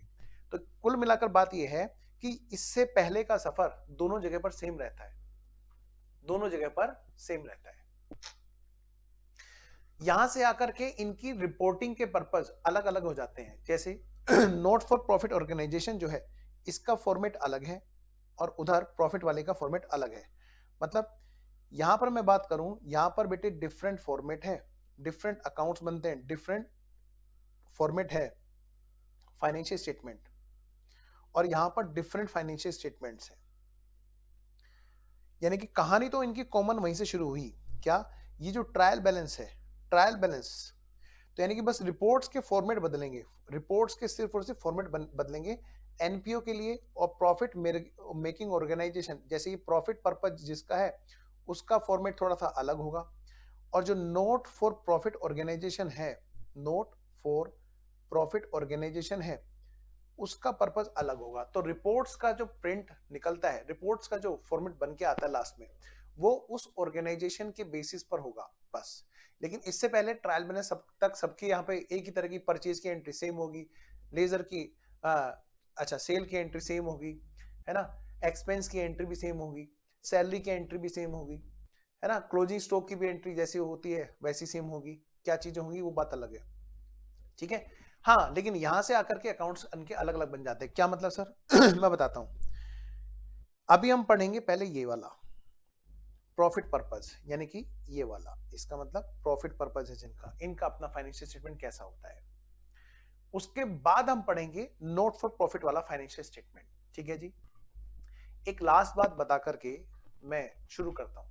तो कुल मिलाकर बात यह है कि इससे पहले का सफर दोनों जगह पर सेम रहता है, दोनों जगह पर सेम रहता है। यहां से आकर के इनकी रिपोर्टिंग के पर्पस अलग अलग हो जाते हैं। जैसे नॉट फॉर प्रॉफिट ऑर्गेनाइजेशन जो है इसका फॉर्मेट अलग है, और उधर प्रॉफिट वाले का फॉर्मेट अलग है। मतलब यहां पर मैं बात करूं, यहां पर बेटे डिफरेंट फॉर्मेट है, डिफरेंट अकाउंट्स बनते हैं, डिफरेंट फॉर्मेट है फाइनेंशियल स्टेटमेंट, और यहां पर डिफरेंट फाइनेंशियल स्टेटमेंट्स हैं। यानी कि कहानी तो इनकी कॉमन वहीं से शुरू हुई। क्या? ये जो ट्रायल बैलेंस है, ट्रायल बैलेंस, तो यानी कि बस रिपोर्ट्स के फॉर्मेट बदलेंगे, रिपोर्ट्स के सिर्फ और सिर्फ फॉर्मेट बदलेंगे। एनपीओ के लिए और प्रॉफिट मेकिंग ऑर्गेनाइजेशन, जैसे ये प्रॉफिट पर्पज जिसका है उसका फॉर्मेट थोड़ा सा अलग होगा, और जो नोट फॉर प्रॉफिट ऑर्गेनाइजेशन है, नोट फॉर प्रॉफिट ऑर्गेनाइजेशन है, उसका पर्पस अलग होगा। तो रिपोर्ट्स का जो प्रिंट निकलता है, रिपोर्ट्स का जो फॉर्मेट बन के आता है लास्ट में, वो उस ऑर्गेनाइजेशन के बेसिस पर होगा बस। लेकिन इससे पहले ट्रायल बैलेंस सब तक सबकी यहाँ पे एक ही तरह की परचेज की एंट्री सेम होगी, लेजर की अच्छा सेल की एंट्री सेम होगी, है ना, एक्सपेंस की एंट्री भी सेम होगी, सैलरी की एंट्री भी सेम होगी, है ना, क्लोजिंग स्टॉक की भी एंट्री जैसी होती है वैसी सेम होगी। क्या चीजें होंगी वो बात अलग है, ठीक है। हाँ, लेकिन यहां से आकर के अकाउंट्स इनके अलग अलग बन जाते हैं। क्या मतलब सर? मैं बताता हूं। अभी हम पढ़ेंगे पहले ये वाला प्रॉफिट पर्पस, यानी कि ये वाला, इसका मतलब प्रॉफिट पर्पस है जिनका, इनका अपना फाइनेंशियल स्टेटमेंट कैसा होता है। उसके बाद हम पढ़ेंगे नोट फॉर प्रॉफिट वाला फाइनेंशियल स्टेटमेंट, ठीक है जी। एक लास्ट बात बता करके मैं शुरू करता हूं।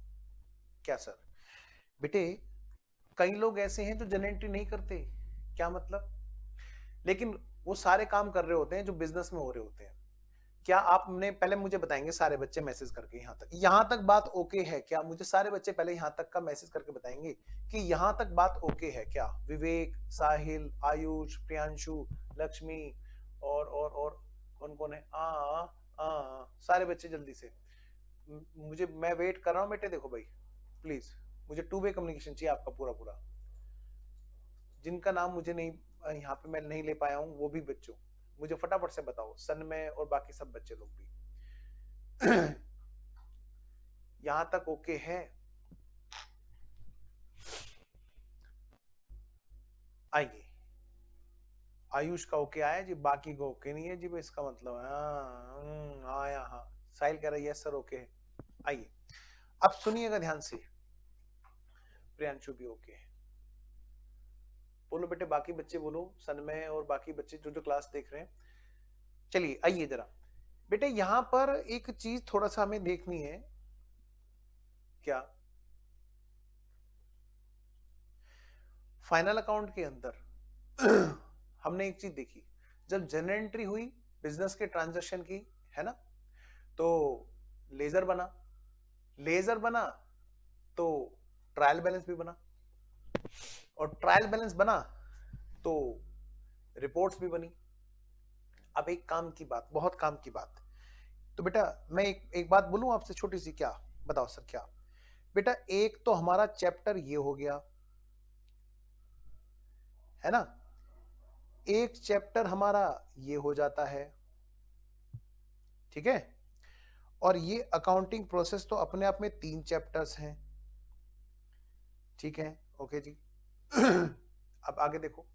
क्या सर? बेटे, कई लोग ऐसे हैं जो जनरल एंट्री नहीं करते। क्या मतलब? लेकिन वो सारे काम कर रहे होते हैं जो बिजनेस में हो रहे होते हैं। क्या आपने पहले मुझे बताएंगे सारे बच्चे मैसेज करके, यहां तक बात ओके है क्या? मुझे सारे बच्चे पहले यहां तक का मैसेज करके बताएंगे कि यहां तक बात ओके है क्या? विवेक, साहिल, आयुष, प्रियांशु, लक्ष्मी और कौन कौन है? सारे बच्चे जल्दी से, मुझे, मैं वेट कर रहा हूं बेटे। देखो भाई प्लीज, मुझे टू वे कम्युनिकेशन चाहिए आपका पूरा पूरा। जिनका नाम मुझे नहीं यहाँ पे मैं नहीं ले पाया हूँ वो भी बच्चों मुझे फटाफट से बताओ, सन्मय और बाकी सब बच्चे लोग भी। यहां तक ओके है? आइए, आयुष का ओके आया जी, बाकी को ओके नहीं है जी, इसका मतलब आया। हाँ, साहिल कह रहा है यस सर ओके है। आइए अब सुनिएगा ध्यान से, प्रियांशु भी ओके है। बोलो बेटे, बाकी बच्चे बोलो, सन्मय और बाकी बच्चे जो जो क्लास देख रहे हैं। चलिए आइए जरा बेटे, यहां पर एक चीज थोड़ा सा हमें देखनी है। क्या? फाइनल अकाउंट के अंदर हमने एक चीज देखी, जब जनरल एंट्री हुई बिजनेस के ट्रांजैक्शन की, है ना, तो लेजर बना, लेजर बना तो ट्रायल बैलेंस भी बना, और ट्रायल बैलेंस बना तो रिपोर्ट्स भी बनी। अब एक काम की बात, बहुत काम की बात, तो बेटा मैं एक बात बोलूं आपसे छोटी सी। क्या बताओ सर? क्या बेटा, एक तो हमारा चैप्टर ये हो गया, है ना, एक चैप्टर हमारा ये हो जाता है, ठीक है, और ये अकाउंटिंग प्रोसेस तो अपने आप में 3 चैप्टर्स हैं, ठीक है, ओके जी। अब आगे देखो,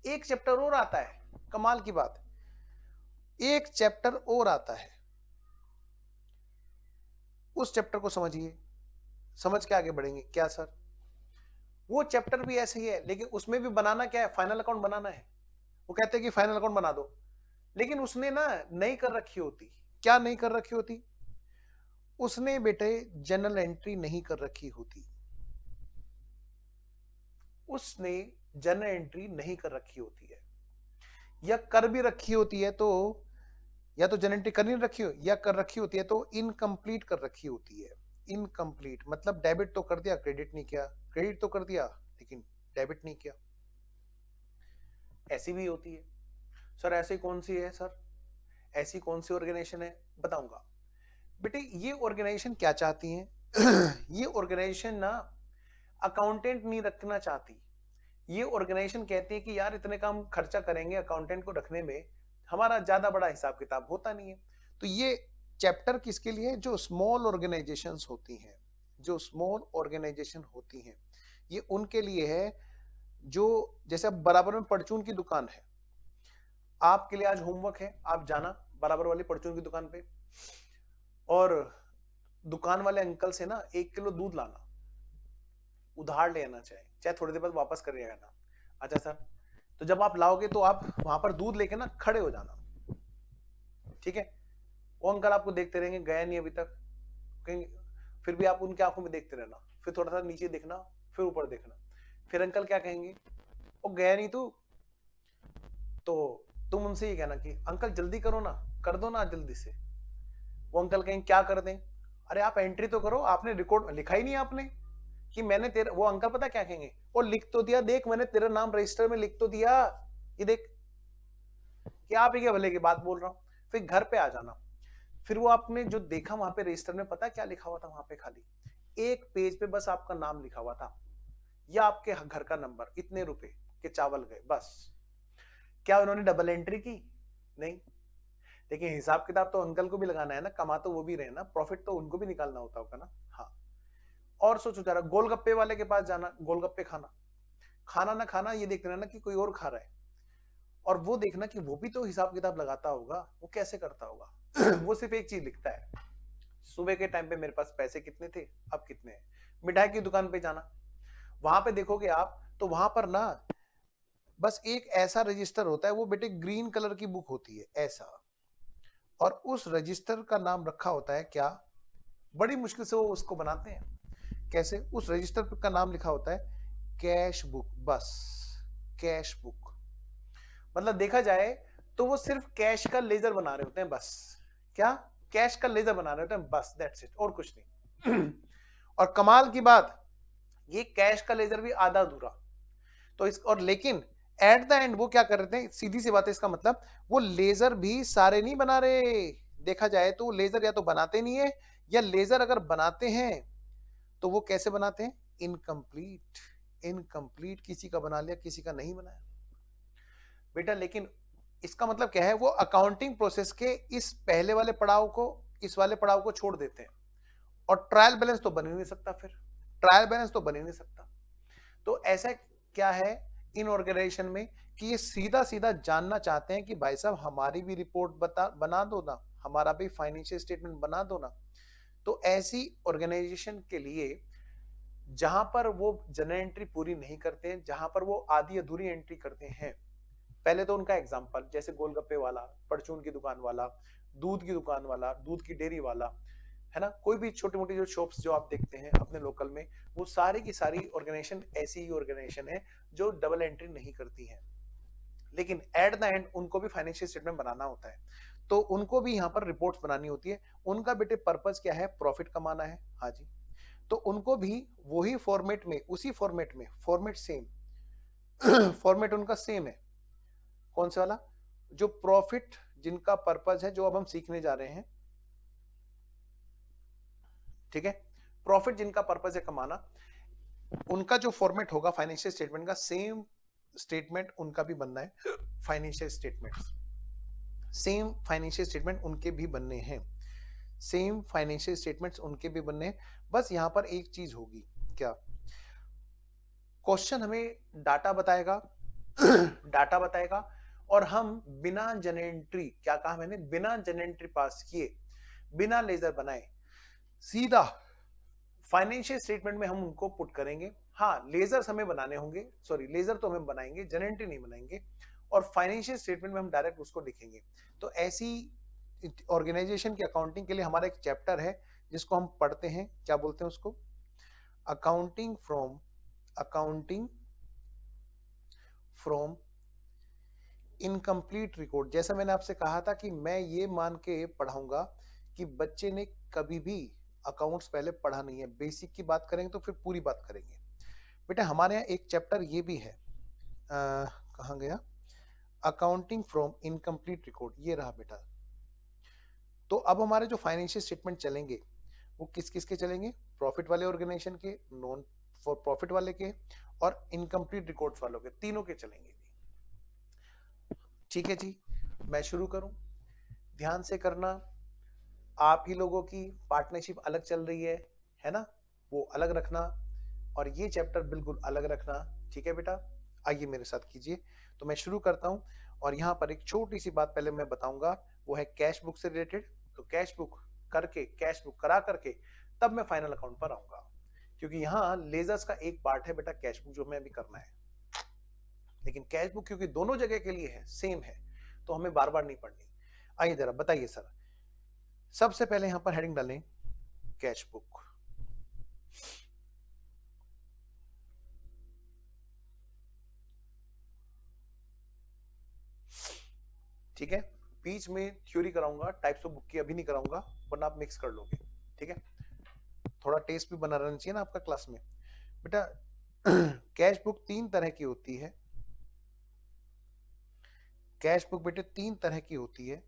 एक चैप्टर और आता है, कमाल की बात, एक चैप्टर और आता है, उस चैप्टर को समझिए, समझ के आगे बढ़ेंगे। क्या सर? वो चैप्टर भी ऐसे ही है, लेकिन उसमें भी बनाना क्या है? फाइनल अकाउंट बनाना है। वो कहते हैं कि फाइनल अकाउंट बना दो, लेकिन उसने ना नहीं कर रखी होती। क्या नहीं कर रखी होती? उसने बेटे जनरल एंट्री नहीं कर रखी होती, उसने जनरल एंट्री नहीं कर रखी होती है, या कर भी रखी होती है तो, या तो जनरल एंट्री कर नहीं रखी हो, या कर रखी होती है तो इनकम्प्लीट कर रखी होती है। इनकम्प्लीट मतलब डेबिट तो कर दिया, क्रेडिट नहीं किया, क्रेडिट तो कर दिया लेकिन डेबिट नहीं किया, ऐसी भी होती है। सर ऐसी कौन सी है सर? ऐसी कौन सी ऑर्गेनाइजेशन है? बताऊंगा बेटे। ये ऑर्गेनाइजेशन क्या चाहती है? ये ऑर्गेनाइजेशन ना अकाउंटेंट नहीं रखना चाहती। ये ऑर्गेनाइजेशन कहती है कि यार इतने काम खर्चा करेंगे अकाउंटेंट को रखने में, हमारा ज्यादा बड़ा हिसाब किताब होता नहीं है। तो ये चैप्टर किसके लिए? जो स्मॉल ऑर्गेनाइजेशंस होती हैं, जो स्मॉल ऑर्गेनाइजेशन होती हैं, ये उनके लिए है। जो जैसे अब बराबर में परचून की दुकान है, आपके लिए आज होमवर्क है, आप जाना बराबर वाली परचून की दुकान पे, और दुकान वाले अंकल से ना 1 किलो दूध लाना, उधार लेना, चाहे थोड़ी देर बाद वापस करिएगा ना। अच्छा सर, तो जब आप लाओगे तो आप वहां पर दूध लेके ना खड़े हो जाना, ठीक है। वो अंकल आपको देखते रहेंगे, गया नहीं अभी तक, कहेंगे, फिर भी आप उनकी आंखों में देखते रहना, फिर थोड़ा सा नीचे देखना, फिर ऊपर देखना, फिर अंकल क्या कहेंगे, ओ गया नहीं तू, तो तुम उनसे ये कहना कि अंकल जल्दी करो ना, कर दो ना जल्दी से। वो अंकल कहेंगे क्या कर दें, अरे आप एंट्री तो करो, आपने रिकॉर्ड लिखा ही नहीं आपने कि मैंने तेरा, वो अंकल पता क्या कहेंगे, वो लिख तो दिया, देख मैंने तेरा नाम रजिस्टर में लिख तो दिया, ये देख, कि आप ही के भले की बात बोल रहा हूं। फिर घर पे आ जाना, फिर वो आपने जो देखा वहां पे रजिस्टर में, पता क्या लिखा हुआ था वहां पे, खाली एक पेज पे बस आपका नाम लिखा हुआ था या आपके घर का नंबर, इतने रुपए के चावल गए, बस। क्या उन्होंने डबल एंट्री की? नहीं। लेकिन हिसाब किताब तो अंकल को भी लगाना है ना, कमा तो वो भी रहे ना, प्रॉफिट तो उनको भी निकालना होता होगा ना। हाँ। और सोचो जरा, गोलगप्पे वाले के पास जाना, गोलगप्पे खाना, खाना ना खाना ये देखना ना कि कोई और खा रहा है, और वो देखना कि वो भी तो हिसाब किताब लगाता होगा, वो कैसे करता होगा। वो सिर्फ एक चीज लिखता है, सुबह के टाइम पे मेरे पास पैसे कितने थे, अब कितने हैं। मिठाई की दुकान पे जाना, वहां पे देखोगे आप, तो वहां पर ना बस एक ऐसा रजिस्टर होता है, वो बेटे ग्रीन कलर की बुक होती है ऐसा, और उस रजिस्टर का नाम रखा होता है क्या, बड़ी मुश्किल से वो उसको बनाते हैं, कैसे, उस रजिस्टर का नाम लिखा होता है कैश बुक, बस कैश बुक। मतलब देखा जाए तो वो सिर्फ कैश का लेजर बना रहे होते हैं, बस। क्या? कैश का लेजर बना रहे होते हैं, बस, दैट्स इट, और कुछ नहीं। और कमाल की बात, ये कैश का लेजर भी आधा अधूरा, तो इस, और लेकिन एट द एंड वो क्या कर रहे थे, सीधी सी बात है, इसका मतलब वो लेजर भी सारे नहीं बना रहे। देखा जाए तो लेजर या तो बनाते नहीं है, या लेजर अगर बनाते हैं तो वो कैसे बनाते हैं, इनकम्प्लीट, इनकम्प्लीट किसी का बना लिया, किसी का नहीं बनाया बेटा। लेकिन इसका मतलब क्या है, वो अकाउंटिंग प्रोसेस के इस पहले वाले पड़ाव को, इस वाले पड़ाव को छोड़ देते हैं, और ट्रायल बैलेंस तो बन ही नहीं सकता, फिर ट्रायल बैलेंस तो बन ही नहीं सकता। तो ऐसा क्या है इन ऑर्गेनाइजेशन में कि ये सीधा सीधा जानना चाहते हैं कि भाई साहब हमारी भी रिपोर्ट बना दो ना, हमारा भी फाइनेंशियल स्टेटमेंट बना दो ना। तो ऐसी ऑर्गेनाइजेशन के लिए जहां पर वो जनरल एंट्री पूरी नहीं करते हैं, जहां पर वो आधी अधूरी एंट्री करते हैं, पहले तो उनका एग्जांपल, जैसे गोलगप्पे वाला, परचून की दुकान वाला, दूध की दुकान वाला, दूध की डेयरी वाला, है ना, कोई भी छोटी मोटी जो शॉप्स जो आप देखते हैं अपने लोकल में, वो सारी की सारी ऑर्गेनाइजेशन ऐसी ही ऑर्गेनाइजेशन है जो डबल एंट्री नहीं करती है। लेकिन एट द एंड उनको भी फाइनेंशियल स्टेटमेंट बनाना होता है, तो उनको भी यहाँ पर रिपोर्ट्स बनानी होती है। उनका बेटे पर्पस क्या है, प्रॉफिट कमाना है, हाँ जी। तो उनको भी वही फॉर्मेट में, उसी फॉर्मेट में, फॉर्मेट सेम, फॉर्मेट उनका सेम है, कौन सा वाला, जो प्रॉफिट जिनका पर्पस है, जो अब हम सीखने जा रहे हैं, ठीक है, प्रॉफिट जिनका पर्पस है कमाना, उनका जो फॉर्मेट होगा फाइनेंशियल स्टेटमेंट का, सेम स्टेटमेंट उनका भी बनना है, financial statement, same financial statement उनके भी बनने हैं, सेम फाइनेंशियल स्टेटमेंट्स उनके भी बनने हैं। बस यहां पर एक चीज होगी, क्या, क्वेश्चन हमें डाटा बताएगा, डाटा बताएगा, और हम बिना जनरेंट्री, क्या कहा मैंने, बिना जनरेंट्री पास किए, बिना लेजर बनाए, सीधा फाइनेंशियल स्टेटमेंट में हम उनको पुट करेंगे। हाँ, लेजर्स हमें बनाने होंगे, सॉरी लेजर तो हम बनाएंगे, जनरेंट्री नहीं बनाएंगे, और फाइनेंशियल स्टेटमेंट में हम डायरेक्ट उसको लिखेंगे। तो ऐसी ऑर्गेनाइजेशन की अकाउंटिंग के लिए हमारा एक चैप्टर है जिसको हम पढ़ते हैं, क्या बोलते हैं उसको, अकाउंटिंग फ्रॉम इनकम्प्लीट रिकॉर्ड। जैसा मैंने आपसे कहा था कि मैं ये मान के पढ़ाऊंगा कि बच्चे ने कभी भी अकाउंट्स पहले पढ़ा नहीं है, बेसिक की बात करेंगे तो फिर पूरी बात करेंगे। बेटा हमारे यहाँ एक चैप्टर ये भी है, कहाँ गया, अकाउंटिंग फ्रॉम इनकम्प्लीट रिकॉर्ड, ये रहा बेटा। तो अब हमारे जो फाइनेंशियल स्टेटमेंट चलेंगे वो किस किस के चलेंगे, प्रॉफिट वाले ऑर्गेनाइजेशन के, नॉन फॉर प्रॉफिट वाले के, और इनकम्प्लीट रिकॉर्ड्स वालों के, तीनों के चलेंगे। ठीक है जी, मैं शुरू करूं, ध्यान से करना। आप ही लोगों की पार्टनरशिप अलग चल रही है ना, वो अलग रखना, और ये चैप्टर बिल्कुल अलग रखना। ठीक है बेटा, आइए मेरे साथ कीजिए। तो मैं शुरू करता हूं, और यहाँ पर एक छोटी सी बात पहले मैं बताऊंगा, वो है कैश बुक से रिलेटेड। तो कैश बुक करके, कैश बुक करा करके तब मैं फाइनल अकाउंट पर आऊंगा, क्योंकि यहाँ लेजर्स का एक पार्ट है बेटा कैश बुक, जो हमें अभी करना है। लेकिन कैश बुक क्योंकि दोनों जगह के लिए है, सेम है, तो हमें बार बार नहीं पढ़नी। आइए जरा बताइए सर, सबसे पहले यहां पर हेडिंग डालें, कैश बुक। ठीक है, बीच में थ्योरी कराऊंगा, टाइप्स ऑफ बुक की अभी नहीं कराऊंगा, वरना आप मिक्स कर लोगे। ठीक है, थोड़ा टेस्ट भी बना रहना चाहिए ना आपका क्लास में। बेटा कैश बुक 3 तरह की होती है। कैश बुक बेटे 3 तरह की होती है।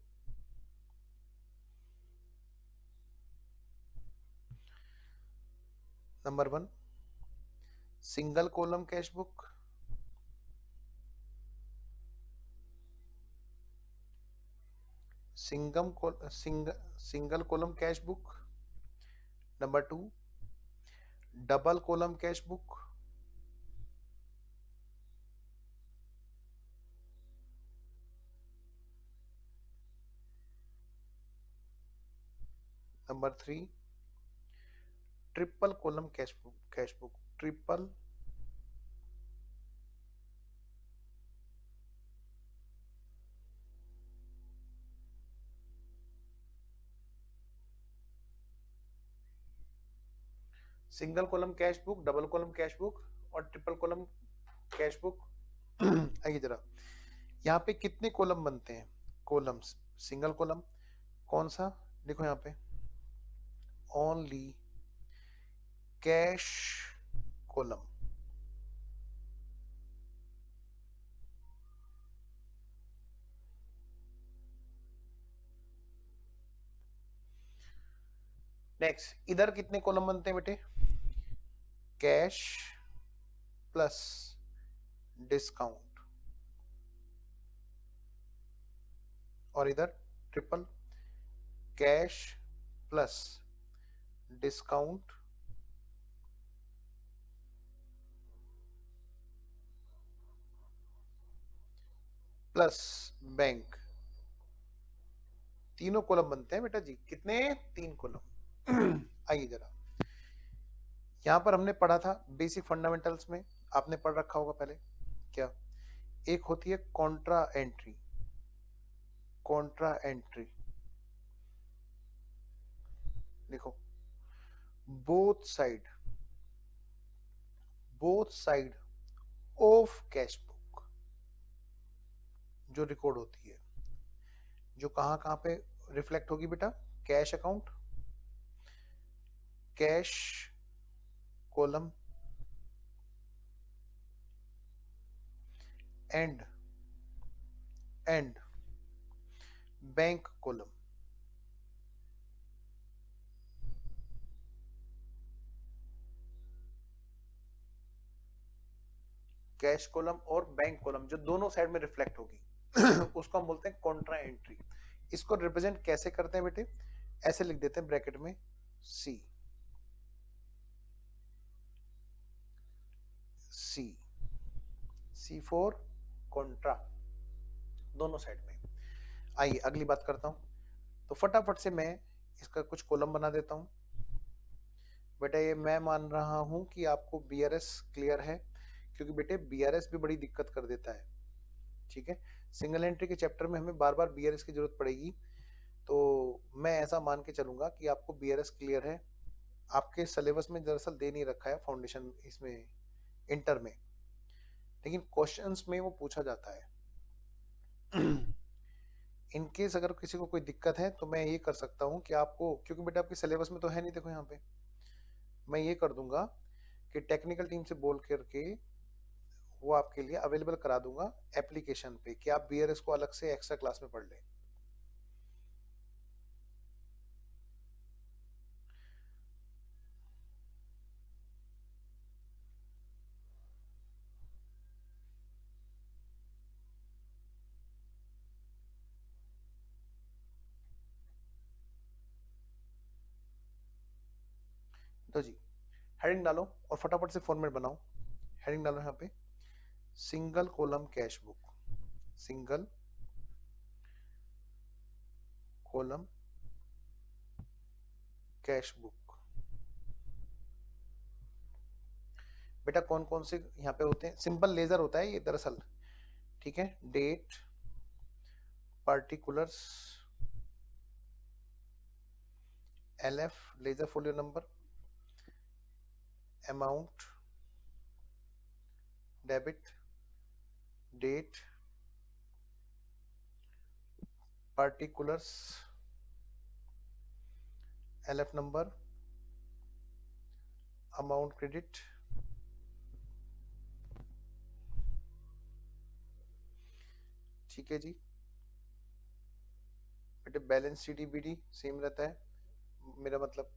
Number 1 single column cash book, single column cash book. Number 2 double column cash book. Number 3 triple column cash book, triple single column cash book, double column cash book और ट्रिपल कॉलम कैश बुक। आइए जरा, यहाँ पे कितने column बनते हैं? Columns single column कौन सा, देखो यहाँ पे ओनली कैश कॉलम। नेक्स्ट, इधर कितने कॉलम बनते हैं बेटे? कैश प्लस डिस्काउंट, और इधर triple cash plus discount plus bank. तीनों कॉलम बनते हैं बेटा जी, कितने? 3 कॉलम। आइए जरा, यहां पर हमने पढ़ा था बेसिक फंडामेंटल्स में, आपने पढ़ रखा होगा पहले। क्या? एक होती है कॉन्ट्रा एंट्री। कॉन्ट्रा एंट्री देखो, both side of cash book जो रिकॉर्ड होती है, जो कहां कहां पे रिफ्लेक्ट होगी बेटा? Cash account, cash column and bank column. Cash column और बैंक कॉलम जो दोनों साइड में रिफ्लेक्ट होगी उसको हम बोलते हैं कॉन्ट्रा एंट्री। इसको रिप्रेजेंट कैसे करते हैं बेटे? ऐसे लिख देते हैं ब्रैकेट में सी, सी सी फॉर कॉन्ट्रा, दोनों साइड में। आइए अगली बात करता हूं, तो फटाफट से मैं इसका कुछ कॉलम बना देता हूं। बेटा ये मैं मान रहा हूं कि आपको बीआरएस क्लियर है, क्योंकि बेटे बीआरएस भी बड़ी दिक्कत कर देता है। ठीक है, सिंगल एंट्री के चैप्टर में हमें बार बार बीआरएस की जरूरत पड़ेगी, तो मैं ऐसा मान के चलूंगा कि आपको बीआरएस क्लियर है। आपके सिलेबस में दरअसल दे नहीं रखा है फाउंडेशन इसमें इंटर में, लेकिन क्वेश्चंस में वो पूछा जाता है। इन केस अगर किसी को कोई दिक्कत है तो मैं ये कर सकता हूँ कि आपको, क्योंकि बेटा आपके सिलेबस में तो है नहीं, देखो यहाँ पे मैं ये कर दूंगा कि टेक्निकल टीम से बोल करके वो आपके लिए अवेलेबल करा दूंगा एप्लीकेशन पे, कि आप बीआरएस को अलग से एक्स्ट्रा क्लास में पढ़ लें। तो जी हेडिंग डालो और फटाफट से फॉर्मेट बनाओ। हेडिंग डालो यहाँ पे single column cash book, single column cash book. बेटा कौन कौन से यहाँ पे होते हैं? सिंपल लेजर होता है ये दरअसल। ठीक है, date, particulars, LF ledger folio number, amount, debit, date, particulars, LF number, amount credit, ठीक है जी बेटे। बैलेंस CDBD सेम रहता है, मेरा मतलब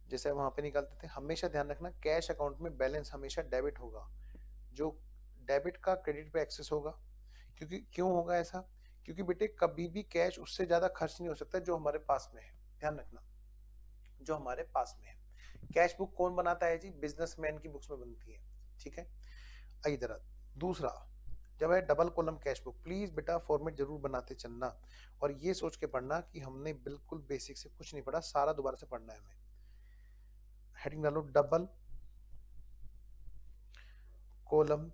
जैसे वहां पे निकालते थे। हमेशा ध्यान रखना कैश अकाउंट में बैलेंस हमेशा डेबिट होगा, जो डेबिट का क्रेडिट पे एक्सेस होगा। क्योंकि क्यों होगा ऐसा? क्योंकि बेटे कभी भी कैश उससे ज्यादा खर्च नहीं हो सकता जो हमारे पास में है। ध्यान रखना, जो हमारे पास में है। कैश बुक कौन बनाता है जी? बिजनेसमैन की बुक्स में बनती है, ठीक है। इधर दूसरा, जब है double column cash book, please बेटा फॉर्मेट जरूर बनाते चलना, और ये सोच के पढ़ना कि हमने बिल्कुल बेसिक से कुछ नहीं पढ़ा, सारा दोबारा से पढ़ना है हमें। हेडिंग डालो double column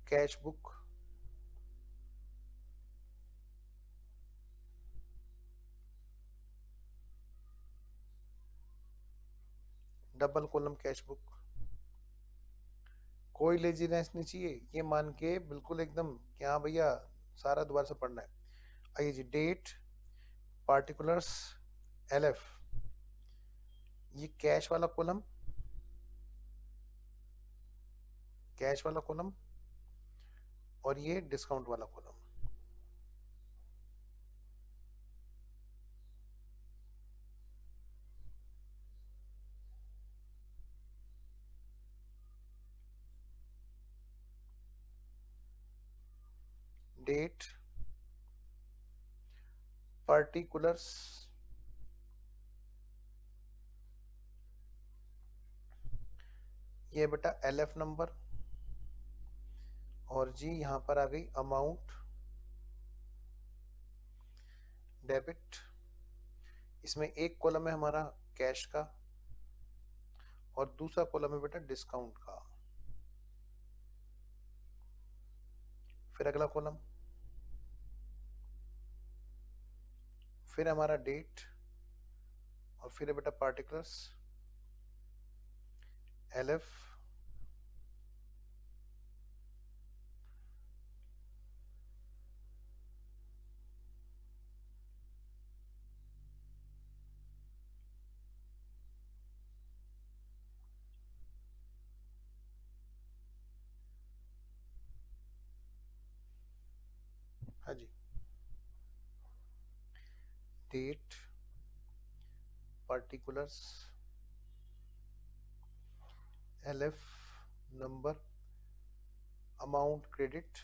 cash book, double column cash book. कोई लेजीनेस नहीं चाहिए, ये मान के बिल्कुल एकदम कि हाँ भैया सारा दोबारा से पढ़ना है। आइए जी, डेट, पार्टिकुलर्स, LF, ये कैश वाला कॉलम, कैश वाला कॉलम, और ये डिस्काउंट वाला कॉलम। डेट, पार्टिकुलर्स, ये बेटा LF नंबर, और जी यहां पर आ गई अमाउंट, डेबिट। इसमें एक कॉलम है हमारा कैश का, और दूसरा कॉलम है बेटा डिस्काउंट का। फिर अगला कॉलम, फिर हमारा डेट, और फिर है बेटा पार्टिकुलर्स, LF, हाँ जी, date, particulars, LF number, amount credit,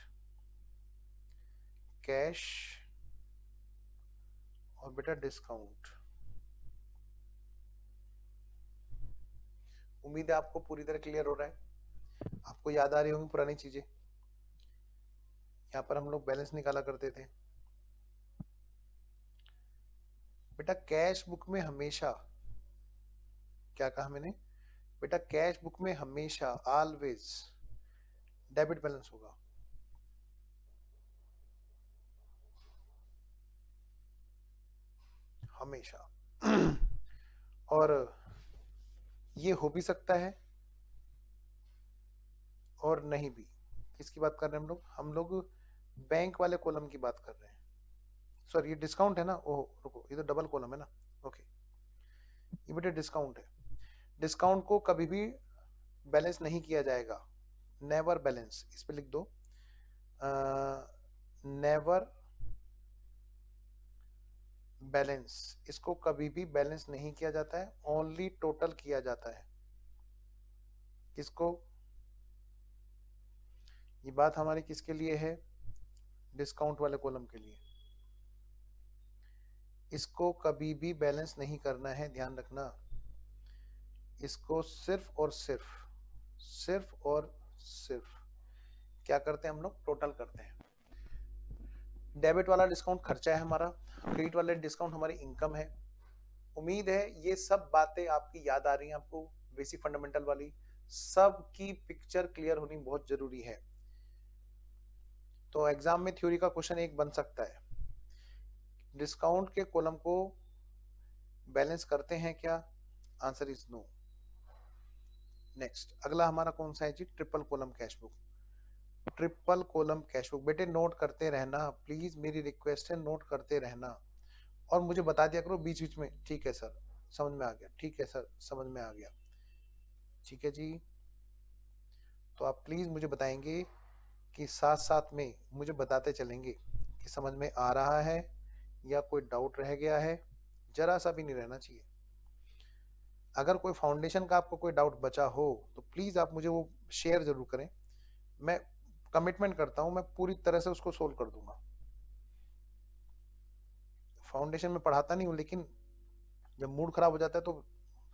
cash, और बेटा डिस्काउंट। उम्मीद है आपको पूरी तरह क्लियर हो रहा है, आपको याद आ रही होंगी पुरानी चीजें। यहाँ पर हम लोग बैलेंस निकाला करते थे बेटा। कैश बुक में हमेशा, क्या कहा मैंने बेटा, कैश बुक में हमेशा ऑलवेज डेबिट बैलेंस होगा। हमेशा और ये हो भी सकता है और नहीं भी। किसकी बात कर रहे हैं हम लोग? हम लोग बैंक वाले कॉलम की बात कर रहे हैं। सॉरी, ये डिस्काउंट है ना? ओह रुको, ये तो डबल कॉलम है ना। ओके, ये बेटा डिस्काउंट है। डिस्काउंट को कभी भी बैलेंस नहीं किया जाएगा, नेवर बैलेंस। इस पे लिख दो, नेवर बैलेंस। इसको कभी भी बैलेंस नहीं किया जाता है, ओनली टोटल किया जाता है। किसको? ये बात हमारी किसके लिए है? डिस्काउंट वाले कॉलम के लिए। इसको कभी भी बैलेंस नहीं करना है, ध्यान रखना। इसको सिर्फ और सिर्फ क्या करते हैं हम लोग? टोटल करते हैं। डेबिट वाला डिस्काउंट खर्चा है हमारा, क्रेडिट वाला डिस्काउंट हमारी इनकम है। उम्मीद है ये सब बातें आपकी याद आ रही हैं आपको, बेसिक फंडामेंटल वाली। सब की पिक्चर क्लियर होनी बहुत जरूरी है। तो एग्जाम में थ्योरी का क्वेश्चन एक बन सकता है, डिस्काउंट के कॉलम को बैलेंस करते हैं क्या? Answer is no. नेक्स्ट अगला हमारा कौन सा है जी? Triple column cash book. Triple column cash book बेटे नोट करते रहना प्लीज, मेरी रिक्वेस्ट है, नोट करते रहना और मुझे बता दिया करो बीच बीच में। ठीक है सर समझ में आ गया, ठीक है सर समझ में आ गया, ठीक है जी। तो आप प्लीज मुझे बताएंगे कि साथ साथ में मुझे बताते चलेंगे कि समझ में आ रहा है या कोई डाउट रह गया है। जरा सा भी नहीं रहना चाहिए। अगर कोई फाउंडेशन का आपको कोई डाउट बचा हो तो प्लीज आप मुझे वो शेयर जरूर करें। मैं कमिटमेंट करता हूं मैं पूरी तरह से उसको सोल्व कर दूंगा। फाउंडेशन में पढ़ाता नहीं हूं लेकिन जब मूड खराब हो जाता है तो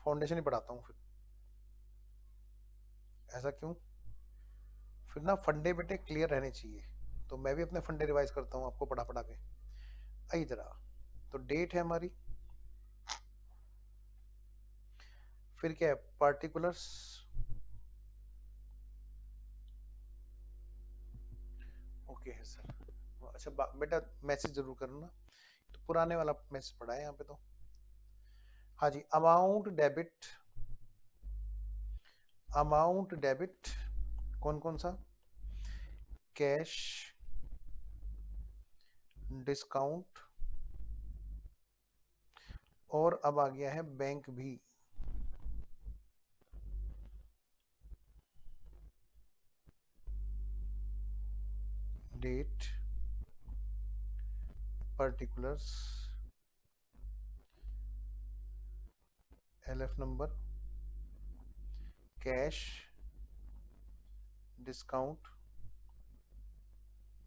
फाउंडेशन ही पढ़ाता हूं फिर। ऐसा क्यों? फिर ना फंडे बेटे क्लियर रहने चाहिए, तो मैं भी अपने फंडे रिवाइज करता हूँ आपको पढ़ा पढ़ा के। आई जरा, तो डेट है हमारी, फिर क्या है? पार्टिकुलर्स, ओके है सर। अच्छा बेटा मैसेज जरूर करना, तो पुराने वाला मैसेज पढ़ा है यहाँ पे तो। हाँ जी, अमाउंट डेबिट, अमाउंट डेबिट कौन कौन सा? कैश, डिस्काउंट और अब आ गया है बैंक भी। Date, particulars, LF number, cash, discount,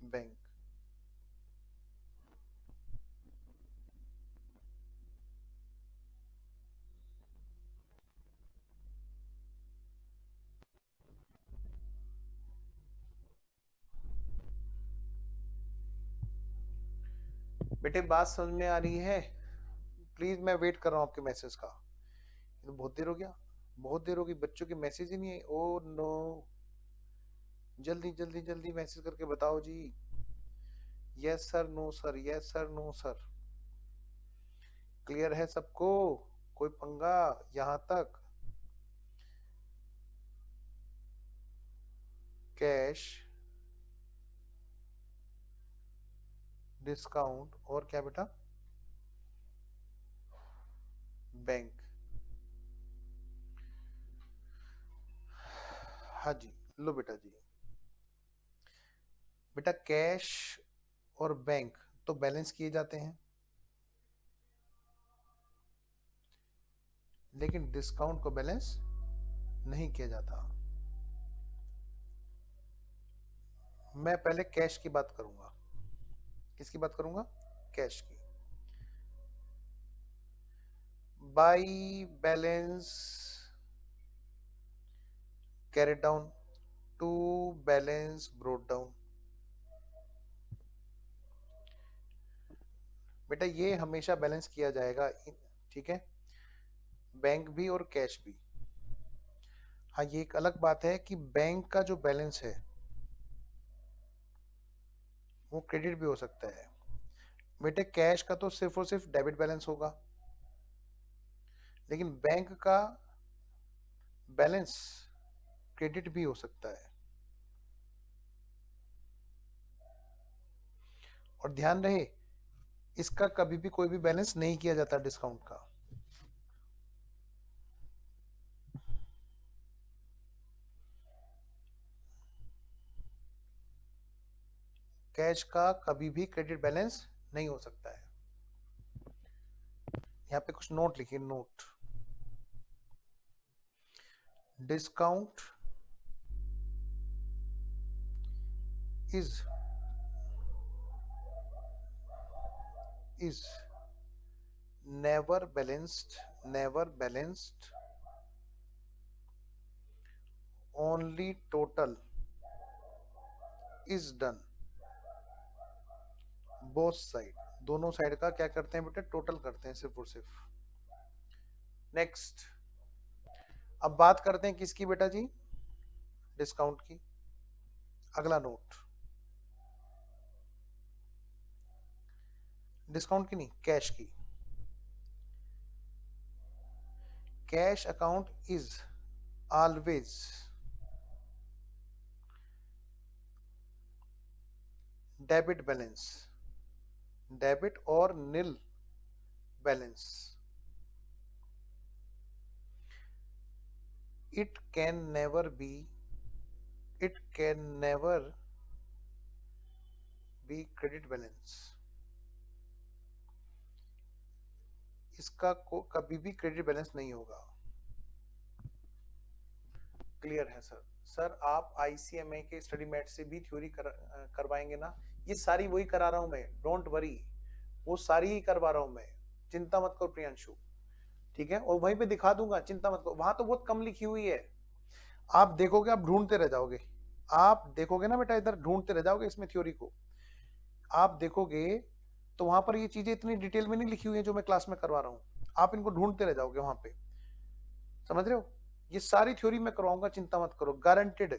bank. बेटे बात समझ में आ रही है? प्लीज मैं वेट कर रहा हूँ आपके मैसेज का। ये तो बहुत देर हो गया, बहुत देर हो गई, बच्चों के मैसेज ही नहीं है। ओ नो, जल्दी जल्दी जल्दी मैसेज करके बताओ जी। Yes sir, no sir, yes sir, no sir. Clear है सबको? कोई पंगा यहां तक? कैश, डिस्काउंट और क्या बेटा? बैंक। हाँ जी, लो बेटा जी। बेटा कैश और बैंक तो बैलेंस किए जाते हैं, लेकिन डिस्काउंट को बैलेंस नहीं किया जाता। मैं पहले कैश की बात करूंगा। किसकी बात करूंगा? कैश की। By balance carried down to balance brought down. बेटा ये हमेशा बैलेंस किया जाएगा, ठीक है, बैंक भी और कैश भी। हाँ ये एक अलग बात है कि बैंक का जो बैलेंस है वो क्रेडिट भी हो सकता है। बेटे कैश का तो सिर्फ और सिर्फ डेबिट बैलेंस होगा, लेकिन बैंक का बैलेंस क्रेडिट भी हो सकता है। और ध्यान रहे इसका कभी भी कोई भी बैलेंस नहीं किया जाता डिस्काउंट का। कैश का कभी भी क्रेडिट बैलेंस नहीं हो सकता है। यहाँ पे कुछ नोट लिखिए, note. Discount is never balanced, only total is done both side। दोनों साइड का क्या करते हैं बेटा? टोटल करते हैं सिर्फ और सिर्फ। नेक्स्ट अब बात करते हैं किसकी बेटा जी? डिस्काउंट की। अगला नोट, डिस्काउंट की नहीं, कैश की। Cash account is always debit balance, debit और nil balance. It can never be, it can never be credit balance. इसका कभी भी क्रेडिट बैलेंस नहीं होगा। क्लियर है सर? सर आप आईसीएमए के स्टडी मैट से भी थ्योरी करवाएंगे ना? ये सारी वही करा रहा हूं मैं, डोंट वरी, वो सारी ही करवा रहा हूं मैं, चिंता मत करो प्रियांशु, ठीक है? और वहीं पे दिखा दूंगा, चिंता मत करो। वहां तो बहुत कम लिखी हुई है, आप देखोगे, आप ढूंढते रह जाओगे, आप देखोगे ना बेटा, इधर ढूंढते रह जाओगे इसमें थ्योरी को, आप देखोगे तो वहां पर ये चीजें इतनी डिटेल में नहीं लिखी हुई है जो मैं क्लास में करवा रहा हूँ, आप इनको ढूंढते रह जाओगे वहां पे, समझ रहे हो? ये सारी थ्योरी मैं करवाऊंगा, चिंता मत करो, गारंटेड।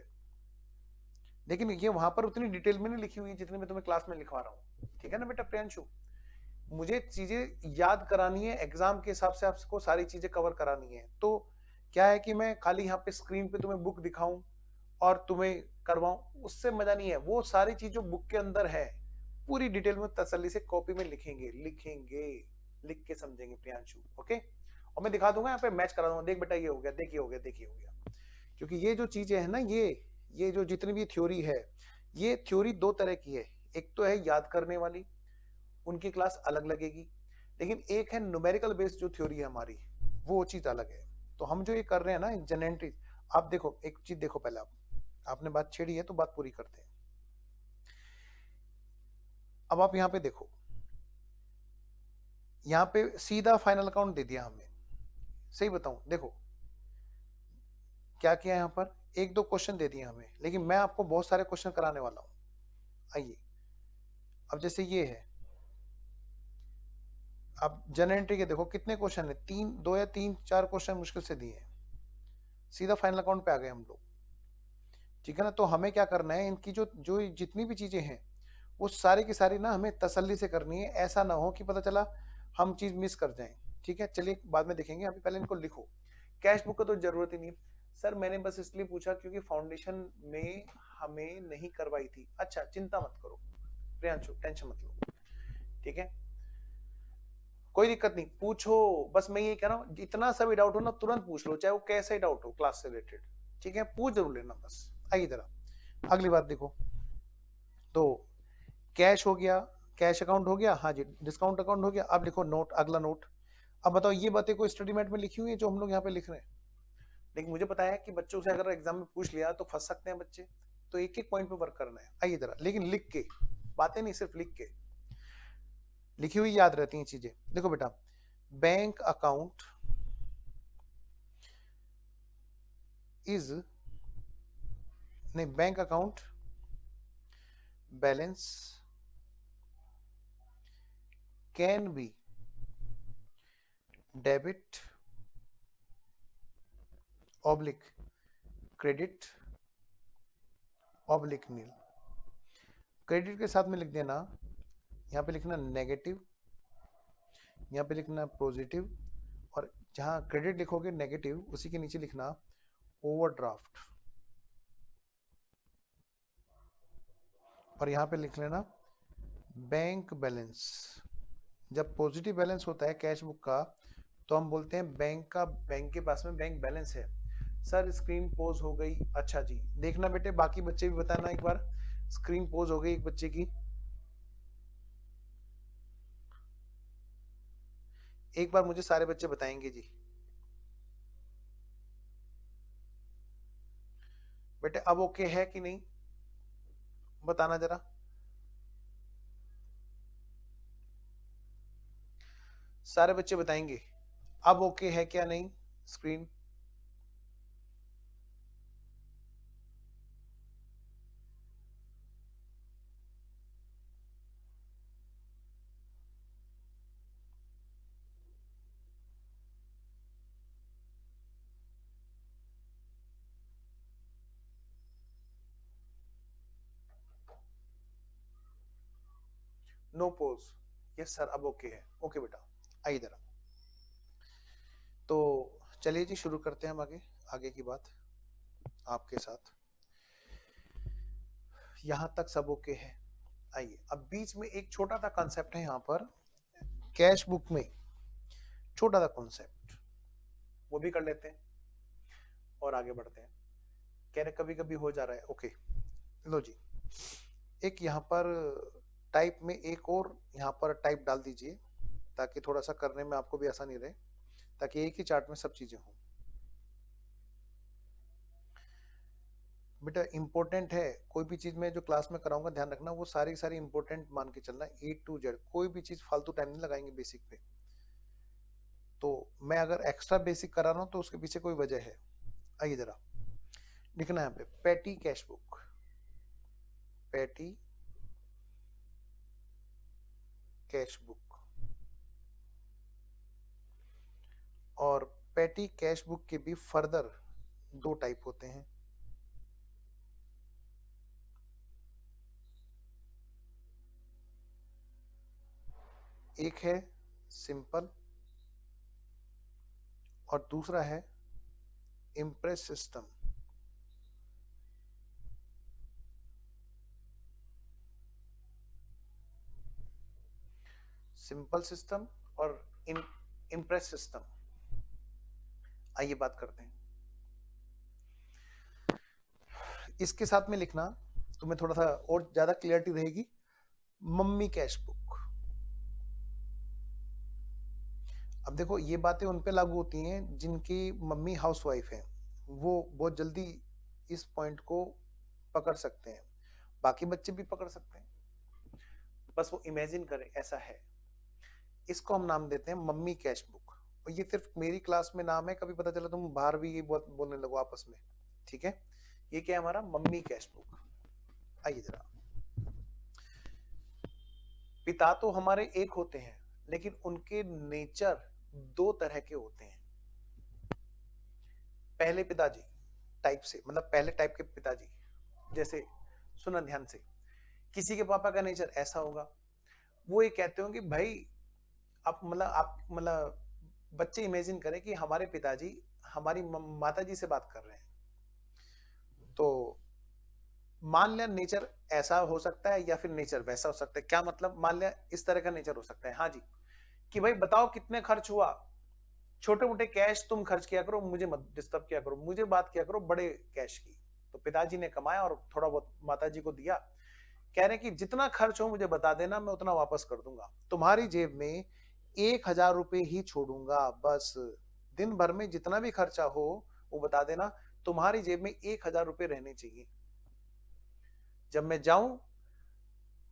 लेकिन ये वहां पर उतनी डिटेल में नहीं लिखी हुई है जितनी मैं तुम्हें क्लास में लिखवा रहा हूँ, ठीक है ना बेटा प्रियांशु? मुझे चीजें याद करानी है, एग्जाम के हिसाब से आपको सारी चीजें कवर करानी है, तो क्या है कि मैं खाली यहाँ पे स्क्रीन पे तुम्हें बुक दिखाऊं और तुम्हें करवाऊं, उससे मजा नहीं है। वो सारी चीज जो बुक के अंदर है पूरी डिटेल में तसल्ली से कॉपी में लिखेंगे, लिख के समझेंगे प्रियांशु, ओके? और मैं दिखा दूंगा यहाँ पे, मैच करा दूंगा, देख बेटा ये हो गया, देख ये हो गया, देख ये हो गया। क्योंकि ये जो चीजें है ना, ये जो जितनी भी थ्योरी है, ये थ्योरी दो तरह की है। एक तो है याद करने वाली, उनकी क्लास अलग लगेगी, लेकिन एक है न्यूमेरिकल बेस्ड जो थ्योरी है हमारी, वो चीज अलग है। तो हम जो ये कर रहे हैं ना जनरेटरी, आप देखो एक चीज देखो, पहले आपने बात छेड़ी है तो बात पूरी करते हैं। अब आप यहाँ पे देखो, यहाँ पे सीधा फाइनल अकाउंट दे दिया हमें, सही बताऊं? देखो क्या किया यहाँ पर, एक दो क्वेश्चन दे दिए हमें, लेकिन मैं आपको बहुत सारे क्वेश्चन कराने वाला हूं। आइए, अब जैसे ये है, अब जनरल एंट्री के देखो कितने क्वेश्चन है, तीन, दो या तीन चार क्वेश्चन मुश्किल से दिए हैं, सीधा फाइनल अकाउंट पे आ गए हम लोग, ठीक है ना? तो हमें क्या करना है, इनकी जो जो जितनी भी चीजें हैं वो सारी की सारी ना हमें तसल्ली से करनी है, ऐसा ना हो कि पता चला हम चीज मिस कर जाएं, ठीक है? चलिए बाद में देखेंगे, अभी पहले इनको लिखो। कैश बुक का तो जरूरत ही नहीं सर, मैंने बस इसलिए पूछा क्योंकि फाउंडेशन में हमें नहीं करवाई थी। अच्छा चिंता मत करो प्रियांशु, टेंशन मत लो, ठीक है? कोई दिक्कत नहीं, पूछो, बस मैं ये कह रहा हूँ, इतना सा भी डाउट हो ना तुरंत पूछ लो, चाहे वो कैसा ही डाउट हो क्लास से रिलेटेड, ठीक है? पूछ जरूर लेना बस। आइए जरा अगली बात देखो, तो कैश हो गया, कैश अकाउंट हो गया, हाँ जी, डिस्काउंट अकाउंट हो गया। अब लिखो नोट, अगला नोट। अब बताओ ये बातें कोई स्टडी मैट में लिखी हुई है जो हम लोग यहाँ पे लिख रहे हैं? लेकिन मुझे पता है कि बच्चों से अगर एग्जाम में पूछ लिया तो फंस सकते हैं बच्चे, तो एक एक पॉइंट पे वर्क करना है। आइए जरा, लेकिन लिख के, बातें नहीं, सिर्फ लिख के, लिखी हुई याद रहती हैं चीजें। देखो बेटा, बैंक अकाउंट इज, नहीं, bank account balance can be debit oblique credit oblique nil. Credit के साथ में लिख देना, यहाँ पे लिखना नेगेटिव, यहाँ पे लिखना पॉजिटिव, और जहां क्रेडिट लिखोगे नेगेटिव उसी के नीचे लिखना ओवरड्राफ्ट, और यहाँ पे लिख लेना बैंक बैलेंस। जब पॉजिटिव बैलेंस होता है कैश बुक का तो हम बोलते हैं बैंक के पास में बैंक बैलेंस है। सर स्क्रीन पोज हो गई, अच्छा जी, देखना बेटे बाकी बच्चे भी बताना एक बार, स्क्रीन पोज हो गई एक बच्चे की, एक बार मुझे सारे बच्चे बताएंगे जी। बेटे अब ओके है कि नहीं, बताना जरा, सारे बच्चे बताएंगे अब ओके है क्या नहीं screen? No pause, yes sir अब ओके है, ओके बेटा। आइए जरा, तो चलिए जी शुरू करते हैं हम आगे आगे की बात आपके साथ। यहाँ तक सब ओके है। आइए अब बीच में एक छोटा सा कॉन्सेप्ट है यहाँ पर कैश बुक में, छोटा सा कॉन्सेप्ट वो भी कर लेते हैं और आगे बढ़ते हैं। कह रहे कभी कभी हो जा रहा है, ओके लो जी। एक यहाँ पर टाइप में एक और यहाँ पर टाइप डाल दीजिए ताकि थोड़ा सा करने में आपको भी आसानी रहे, ताकि एक ही चार्ट में सब चीजें हों। बेटा इंपॉर्टेंट है, कोई भी चीज मैं जो क्लास में कराऊंगा ध्यान रखना, वो सारी सारी इंपॉर्टेंट मान के चलना, ए टू जेड। कोई भी चीज फालतू टाइम नहीं लगाएंगे बेसिक पे। तो मैं अगर एक्स्ट्रा बेसिक करा रहा हूं तो उसके पीछे कोई वजह है। आइए जरा लिखना है यहाँ पे patty cash book, patty cash book. और पैटी कैश बुक के भी फर्दर दो टाइप होते हैं। एक है सिंपल और दूसरा है इम्प्रेस सिस्टम। सिंपल सिस्टम और इम्प्रेस सिस्टम। आइए बात करते हैं। इसके साथ में लिखना तुम्हें थोड़ा सा और ज्यादा क्लियरिटी रहेगी, मम्मी कैश बुक। अब देखो ये बातें उन पे लागू होती हैं जिनकी मम्मी हाउसवाइफ है, वो बहुत जल्दी इस पॉइंट को पकड़ सकते हैं, बाकी बच्चे भी पकड़ सकते हैं, बस वो इमेजिन करें ऐसा है। इसको हम नाम देते हैं मम्मी कैश बुक। और ये सिर्फ मेरी क्लास में नाम है, कभी पता चला तुम बाहर भी ये बोलने लगो आपस में, ठीक है। ये क्या है हमारा मम्मी कैश बुक। आइए जरा, पिता तो हमारे एक होते हैं लेकिन उनके नेचर दो तरह के होते हैं। पहले पिताजी टाइप से, मतलब पहले टाइप के पिताजी, जैसे सुना ध्यान से, किसी के पापा का नेचर ऐसा होगा, वो ये कहते होंगे भाई आप मतलब बच्चे इमेजिन करें कि हमारे पिताजी हमारी माता जी से बात कर रहे हैं, तो मान लिया नेचर ऐसा हो सकता है या फिर नेचर वैसा हो सकता है। क्या मतलब, मान लिया इस तरह का नेचर हो सकता है, हाँ जी, कि भाई बताओ कितने खर्च हुआ, छोटे मोटे कैश तुम खर्च किया करो, मुझे मत डिस्टर्ब किया करो, मुझे बात किया करो बड़े कैश की। तो पिताजी ने कमाया और थोड़ा बहुत माता जी को दिया, कह रहे कि जितना खर्च हो मुझे बता देना, मैं उतना वापस कर दूंगा, तुम्हारी जेब में 1,000 रुपए ही छोड़ूंगा बस, दिन भर में जितना भी खर्चा हो वो बता देना, तुम्हारी जेब में 1,000 रुपए रहने चाहिए। जब मैं जाऊं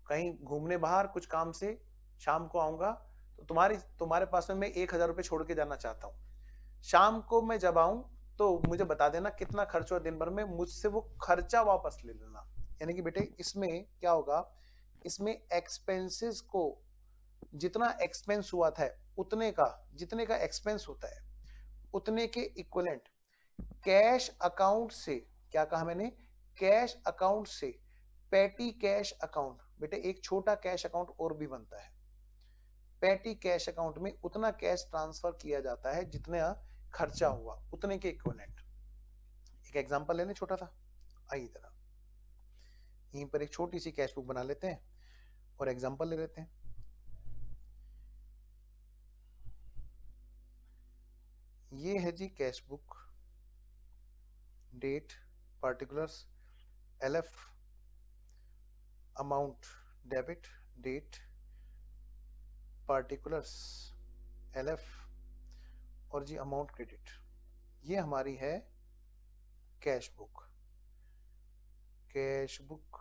कहीं घूमने बाहर कुछ काम से, शाम को आऊंगा तो तुम्हारे पास में मैं 1,000 रुपए छोड़ के जाना चाहता हूँ। शाम को मैं जब आऊं तो मुझे बता देना कितना खर्च हुआ दिन भर में, मुझसे वो खर्चा वापस ले लेना। यानी कि बेटे इसमें क्या होगा, इसमें एक्सपेंसेस को, जितना एक्सपेंस हुआ था उतने का, जितने का एक्सपेंस होता है उतने के इक्वलेंट कैश अकाउंट से, क्या कहा मैंने, कैश अकाउंट से पैटी कैश अकाउंट, बेटे एक छोटा कैश अकाउंट और भी बनता है, पैटी कैश अकाउंट में उतना कैश ट्रांसफर किया जाता है जितना खर्चा हुआ उतने के इक्विवेलेंट। एक एग्जांपल लेने छोटा सा, आइए जरा यहीं पर एक छोटी सी कैश बुक बना लेते हैं और एग्जांपल ले लेते हैं। ये है जी cash book, date, particulars, LF, amount debit, date, particulars, LF और जी अमाउंट क्रेडिट। ये हमारी है कैश बुक, कैश बुक।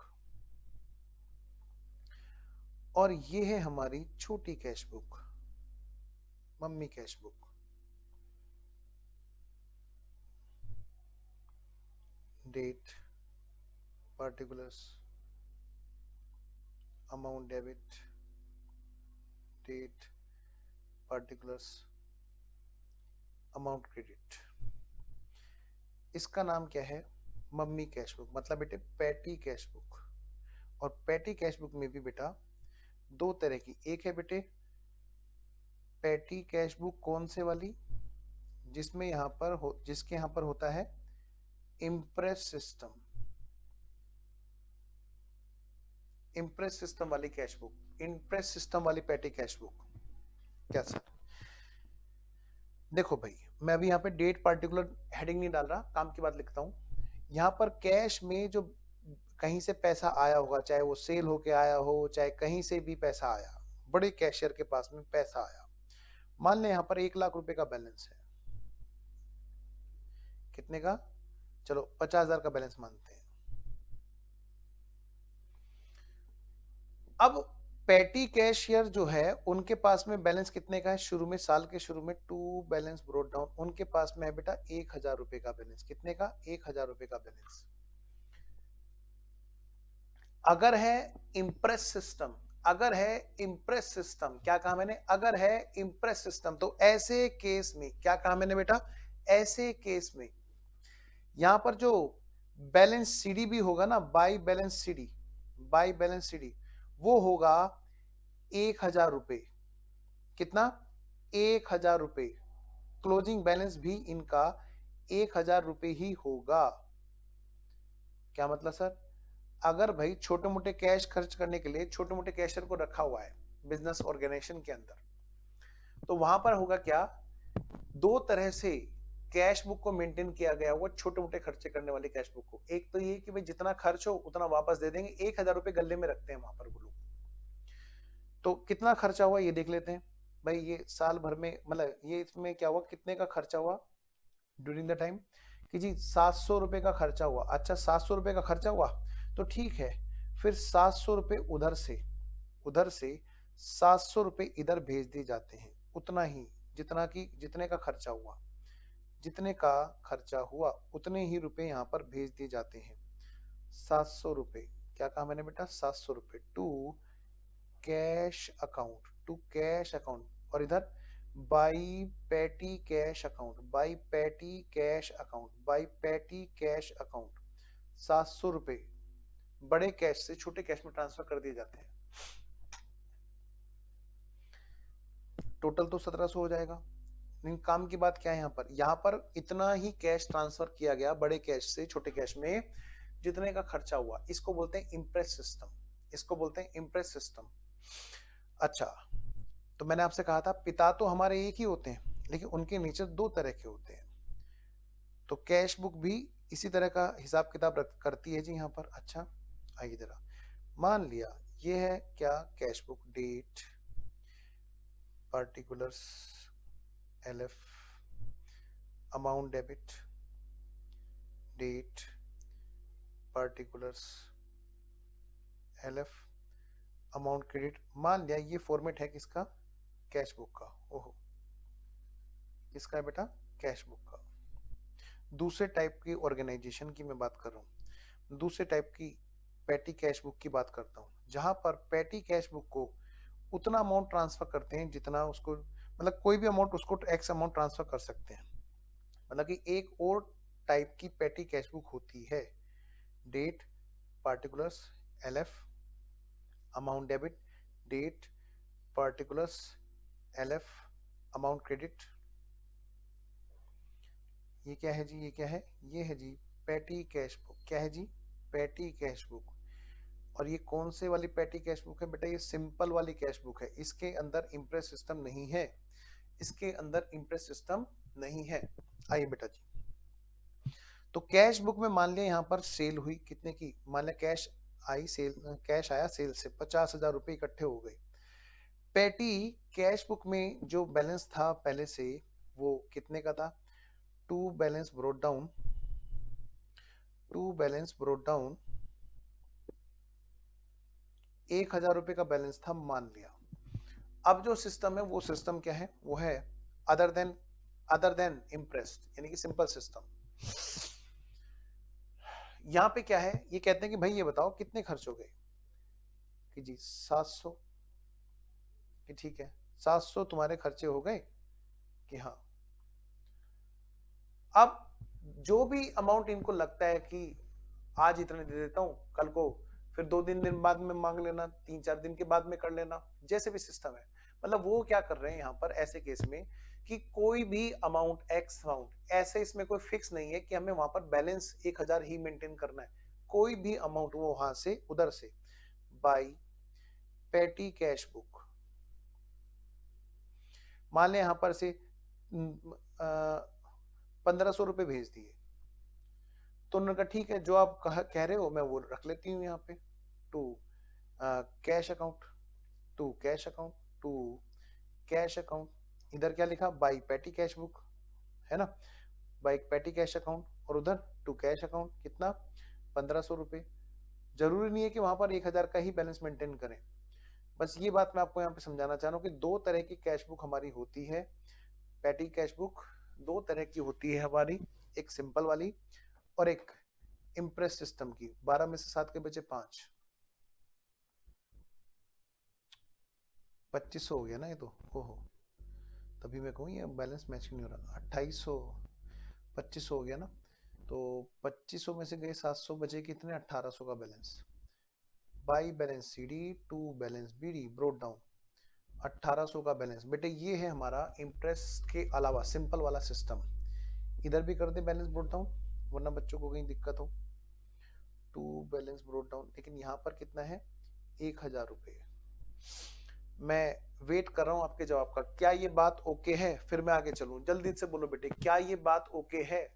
और ये है हमारी छोटी cash book, mummy cash book. Date, particulars, amount debit, date, particulars, amount credit. इसका नाम क्या है, मम्मी कैश बुक, मतलब बेटे पैटी कैश बुक। और पैटी कैश बुक में भी बेटा दो तरह की, एक है बेटे पैटी कैश बुक कौन से वाली, जिसमें यहाँ पर जिसके यहाँ पर होता है इम्प्रेस सिस्टम, इम्प्रेस सिस्टम वाली कैश बुक, इम्प्रेस सिस्टम वाली पेटी कैश बुक। क्या सर? देखो भाई, मैं अभी यहाँ पे डेट पार्टिकुलर हेडिंग नहीं डाल रहा, काम की बात लिखता हूँ। यहाँ पर कैश में जो कहीं से पैसा आया होगा, चाहे वो सेल होके आया हो, चाहे कहीं से भी पैसा आया, बड़े कैशियर के पास में पैसा आया, मान लें यहाँ पर 1 लाख रुपए का बैलेंस है। कितने का? चलो 50,000 का बैलेंस मानते हैं। अब पेटी कैशियर जो है उनके पास में बैलेंस कितने का है? शुरू में, साल के शुरू में टू बैलेंस ब्रोट डाउन, उनके पास में है बेटा 1,000 रुपए का बैलेंस। कितने का? 1,000 रुपए का बैलेंस। अगर है इम्प्रेस सिस्टम, अगर है इम्प्रेस सिस्टम, क्या कहा मैंने? अगर है इम्प्रेस सिस्टम, तो ऐसे केस में क्या कहा मैंने बेटा? ऐसे केस में यहां पर जो बैलेंस सीडी भी होगा ना, by balance CD, by balance CD, वो होगा 1,000 रुपए। कितना? 1,000 रुपए। क्लोजिंग बैलेंस भी इनका 1,000 रुपए ही होगा। क्या मतलब सर? अगर भाई छोटे मोटे कैश खर्च करने के लिए छोटे मोटे कैशियर को रखा हुआ है बिजनेस ऑर्गेनाइजेशन के अंदर, तो वहां पर होगा क्या? दो तरह से कैश बुक को मेंटेन किया गया हुआ छोटे मोटे खर्चे करने वाली कैश बुक को। एक तो ये कि भाई जितना खर्च हो उतना वापस दे देंगे, 1,000 रुपए गले में रखते हैं वहां पर वो लोग। तो कितना खर्चा हुआ ये देख लेते हैं भाई। ये साल भर में, मतलब ये इसमें क्या हुआ, कितने का खर्चा हुआ ड्यूरिंग द टाइम, कि जी 700 रुपए का खर्चा हुआ। अच्छा 700 रुपए का खर्चा हुआ तो ठीक है, फिर 700 रुपए उधर से 700 रुपए इधर भेज दिए जाते हैं, उतना ही जितने का खर्चा हुआ, जितने का खर्चा हुआ उतने ही रुपए यहाँ पर भेज दिए जाते हैं। 700 रुपए, क्या कहा मैंने बेटा? 700 रुपए to cash account, to cash account, और इधर by petty cash account, by petty cash account, by petty cash account. 700 रुपए बड़े कैश से छोटे कैश में ट्रांसफर कर दिए जाते हैं। टोटल तो 1700 हो जाएगा। लेकिन काम की बात क्या है यहाँ पर इतना ही कैश ट्रांसफर किया गया बड़े कैश से छोटे कैश में जितने का खर्चा हुआ। इसको बोलते हैं इम्प्रेस सिस्टम, इसको बोलते हैं इम्प्रेस सिस्टम। अच्छा, तो मैंने आपसे कहा था पिता तो हमारे एक ही होते हैं, लेकिन उनके नेचर दो तरह के होते हैं। तो कैश बुक भी इसी तरह का हिसाब किताब करती है जी यहाँ पर। अच्छा आइए जरा, मान लिया ये है क्या? Cash book, date, particulars, LF, amount debit, date, particulars, LF, amount credit. मान लिया ये फॉर्मेट है किसका? कैश बुक का। ओहो, किसका है बेटा? कैश बुक का। दूसरे टाइप की ऑर्गेनाइजेशन की मैं बात कर रहा हूँ, दूसरे टाइप की पैटी कैश बुक की बात करता हूँ, जहां पर पैटी कैश बुक को उतना अमाउंट ट्रांसफर करते हैं जितना उसको, मतलब कोई भी अमाउंट उसको एक्स अमाउंट ट्रांसफर कर सकते हैं। मतलब कि एक और टाइप की पैटी कैश बुक होती है, date, particulars, LF, amount debit, date, particulars, LF, amount credit. ये क्या है जी? ये क्या है? ये है जी पैटी कैश बुक। क्या है जी? Patty cash book. और ये कौन से वाली पैटी कैश बुक है बेटा? ये सिंपल वाली कैश बुक है, इसके अंदर इम्प्रेस सिस्टम नहीं है, इसके अंदर इम्प्रेस सिस्टम नहीं है। आइए बेटा जी, तो कैश बुक में मान लिया यहाँ पर सेल हुई कितने की, मान लिया कैश आई, सेल कैश आया सेल से 50,000 रुपए इकट्ठे हो गए। पैटी कैश बुक में जो बैलेंस था पहले से वो कितने का था? To balance brought down, to balance brought down 1,000 रुपए का बैलेंस था मान लिया। अब जो सिस्टम है वो सिस्टम क्या है? वो है अदर देन इम्प्रेस्ड, यानी कि सिंपल सिस्टम। यहां पे क्या है? ये कहते हैं कि भाई ये बताओ कितने खर्च हो गए, कि जी 700, कि ठीक है 700 तुम्हारे खर्चे हो गए, कि हाँ। अब जो भी अमाउंट इनको लगता है कि आज इतने दे देता हूं, कल को फिर 2 दिन बाद में मांग लेना, 3-4 दिन के बाद में कर लेना, जैसे भी सिस्टम है, मतलब वो क्या कर रहे हैं यहाँ पर ऐसे केस में कि कोई भी अमाउंट एक्स अमाउंट ऐसे, इसमें कोई फिक्स नहीं है कि हमें वहां पर बैलेंस 1000 ही मेंटेन करना है। कोई भी अमाउंट वो वहां से उधर से बाई पेटी कैश बुक, मान लें यहां पर से 1500 रुपए भेज दिए, तो उन्होंने कहा ठीक है जो आप कह रहे हो मैं वो रख लेती हूँ यहाँ पे, to cash account, to cash account, to cash account. इधर क्या लिखा, बाई पेटी कैश बुक, है ना, बाई पेटी कैश अकाउंट, और उधर टू कैश अकाउंट, कितना 1500 रुपए। जरूरी नहीं है कि वहां पर 1000 का ही बैलेंस मेंटेन करें। बस ये बात मैं आपको यहाँ पे समझाना चाह रहा हूँ कि दो तरह की कैश बुक हमारी होती है। पेटी कैश बुक दो तरह की होती है हमारी, एक सिंपल वाली और एक इम्प्रेस सिस्टम की। 12 में से 7 के बचे 5, 2500 हो गया ना ये तो, ओहो, तभी मैं कहूँ ये बैलेंस मैच नहीं हो रहा। 2800, 2500 हो गया ना, तो 2500 में से गए 700, बचे कितने, 1800 का balance. By balance CD to balance BD brought down, 1800 का बैलेंस। बेटे ये है हमारा इम्प्रेस के अलावा सिंपल वाला सिस्टम। इधर भी कर दे बैलेंस ब्रोट डाउन, वरना बच्चों को कहीं दिक्कत हो। टू बैलेंस ब्रोट डाउन, लेकिन यहाँ पर कितना है, 1000 रुपये। मैं वेट कर रहा हूं आपके जवाब का। क्या ये बात ओके है, फिर मैं आगे चलूं। जल्दी से बोलो बेटे, क्या ये बात ओके है?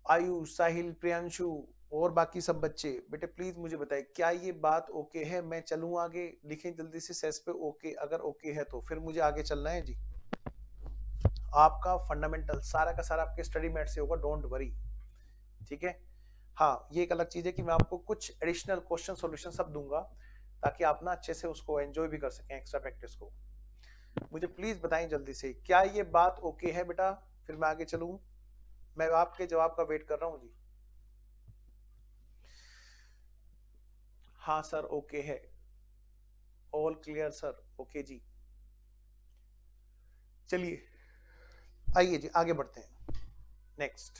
आयुष, साहिल, प्रियांशु और बाकी सब बच्चे बेटे प्लीज मुझे बताएं, क्या ये बात ओके है? मैं चलूं आगे, लिखें जल्दी से सेस पे ओके, अगर ओके है तो फिर मुझे आगे चलना है जी। आपका फंडामेंटल सारा का सारा आपके स्टडी मैट से होगा, डोंट वरी, ठीक है। हाँ, ये एक अलग चीज है कि मैं आपको कुछ एडिशनल क्वेश्चन सॉल्यूशन सब दूंगा ताकि आप ना अच्छे से उसको एंजॉय भी कर सकें, एक्स्ट्रा प्रैक्टिस को। मुझे प्लीज बताएं जल्दी से, क्या ये बात ओके है बेटा? फिर मैं आगे चलूं, मैं आपके जवाब का वेट कर रहा हूं जी। हाँ सर ओके है, ऑल क्लियर सर, ओके जी। चलिए आइए जी आगे बढ़ते हैं, नेक्स्ट।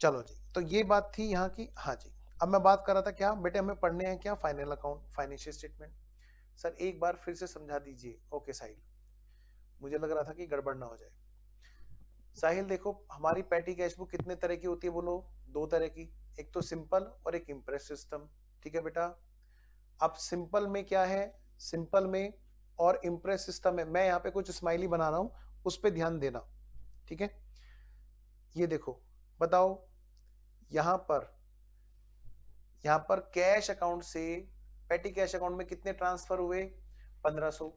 चलो जी, तो ये बात थी यहाँ की। हाँ जी, अब मैं बात कर रहा था क्या बेटे, हमें पढ़ने हैं क्या, final account, financial statement. Sir एक बार फिर से समझा दीजिए। ओके साहिल, मुझे लग रहा था कि गड़बड़ ना हो जाए। साहिल देखो, हमारी पैटी कैश बुक कितने तरह की होती है बोलो? दो तरह की, एक तो सिंपल और एक इम्प्रेस सिस्टम, ठीक है बेटा। अब सिंपल में क्या है, सिंपल में और इम्प्रेस सिस्टम में मैं यहाँ पे कुछ स्माइली बना रहा हूं, उस पर ध्यान देना, ठीक है। ये देखो, बताओ यहां पर कैश अकाउंट से पेटी कैश अकाउंट में कितने ट्रांसफर हुए, 1500।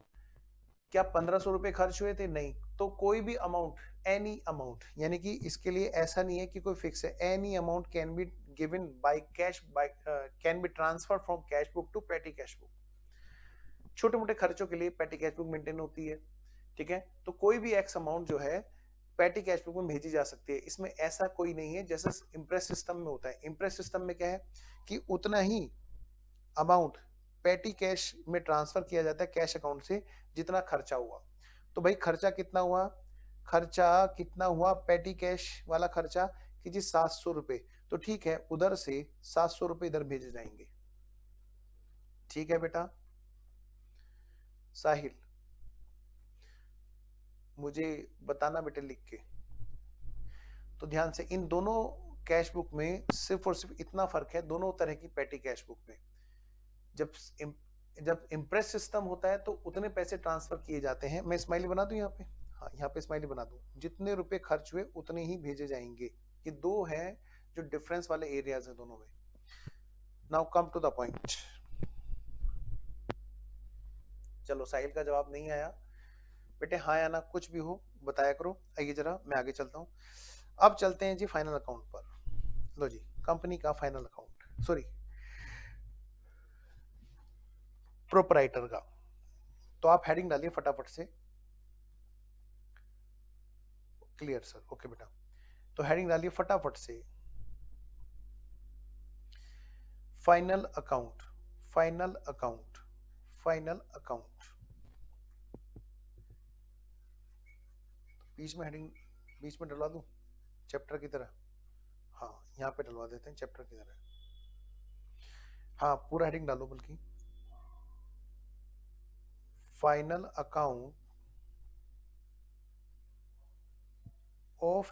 क्या 1500 रुपए खर्च हुए थे? नहीं। तो कोई भी अमाउंट, एनी अमाउंट, यानी कि इसके लिए ऐसा नहीं है कि कोई फिक्स है, any amount can be given by cash, by can be transfer from cash book to petty cash book. छोटे मोटे खर्चों के लिए पेटी कैश बुक मेंटेन होती है, ठीक है। तो कोई भी एक्स अमाउंट जो है पेटी कैश बुक में भेजी जा सकती है, इसमें ऐसा कोई नहीं है जैसे इम्प्रेस सिस्टम में होता है। इम्प्रेस सिस्टम में क्या है कि उतना ही अमाउंट पेटी कैश में ट्रांसफर किया जाता है कैश अकाउंट से जितना खर्चा हुआ। तो भाई खर्चा कितना हुआ, खर्चा कितना हुआ पेटी कैश वाला खर्चा कि जी 700 रुपए, तो ठीक है उधर से 700 रुपए इधर भेजे जाएंगे, ठीक है बेटा। साहिल मुझे बताना बेटे लिख के। तो ध्यान से, इन दोनों कैश बुक में सिर्फ और सिर्फ इतना फर्क है दोनों तरह की पेटी कैश बुक में, जब जब इम्प्रेस सिस्टम होता है तो उतने पैसे ट्रांसफर किए जाते हैं। मैं स्माइली बना दूं यहाँ पे, हाँ यहाँ पे स्माइली बना दूं, जितने रुपए खर्च हुए उतने ही भेजे जाएंगे। ये दो हैं जो डिफरेंस वाले एरियाज हैं दोनों में। Now come to the point. चलो साहिल का जवाब नहीं आया बेटे, हाँ या ना कुछ भी हो बताया करो। आइए जरा मैं आगे चलता हूँ। अब चलते हैं जी फाइनल अकाउंट पर। लो जी, कंपनी का फाइनल अकाउंट, सॉरी प्रोपराइटर का। तो आप हेडिंग डालिए फटाफट से। क्लियर सर, ओके बेटा। तो हेडिंग डालिए फटाफट से, final account, final account, final account. बीच में हेडिंग, बीच में डलवा दूं चैप्टर की तरह? हाँ यहाँ पे डलवा देते हैं चैप्टर की तरह। हाँ पूरा हेडिंग डालो बल्कि। Final account of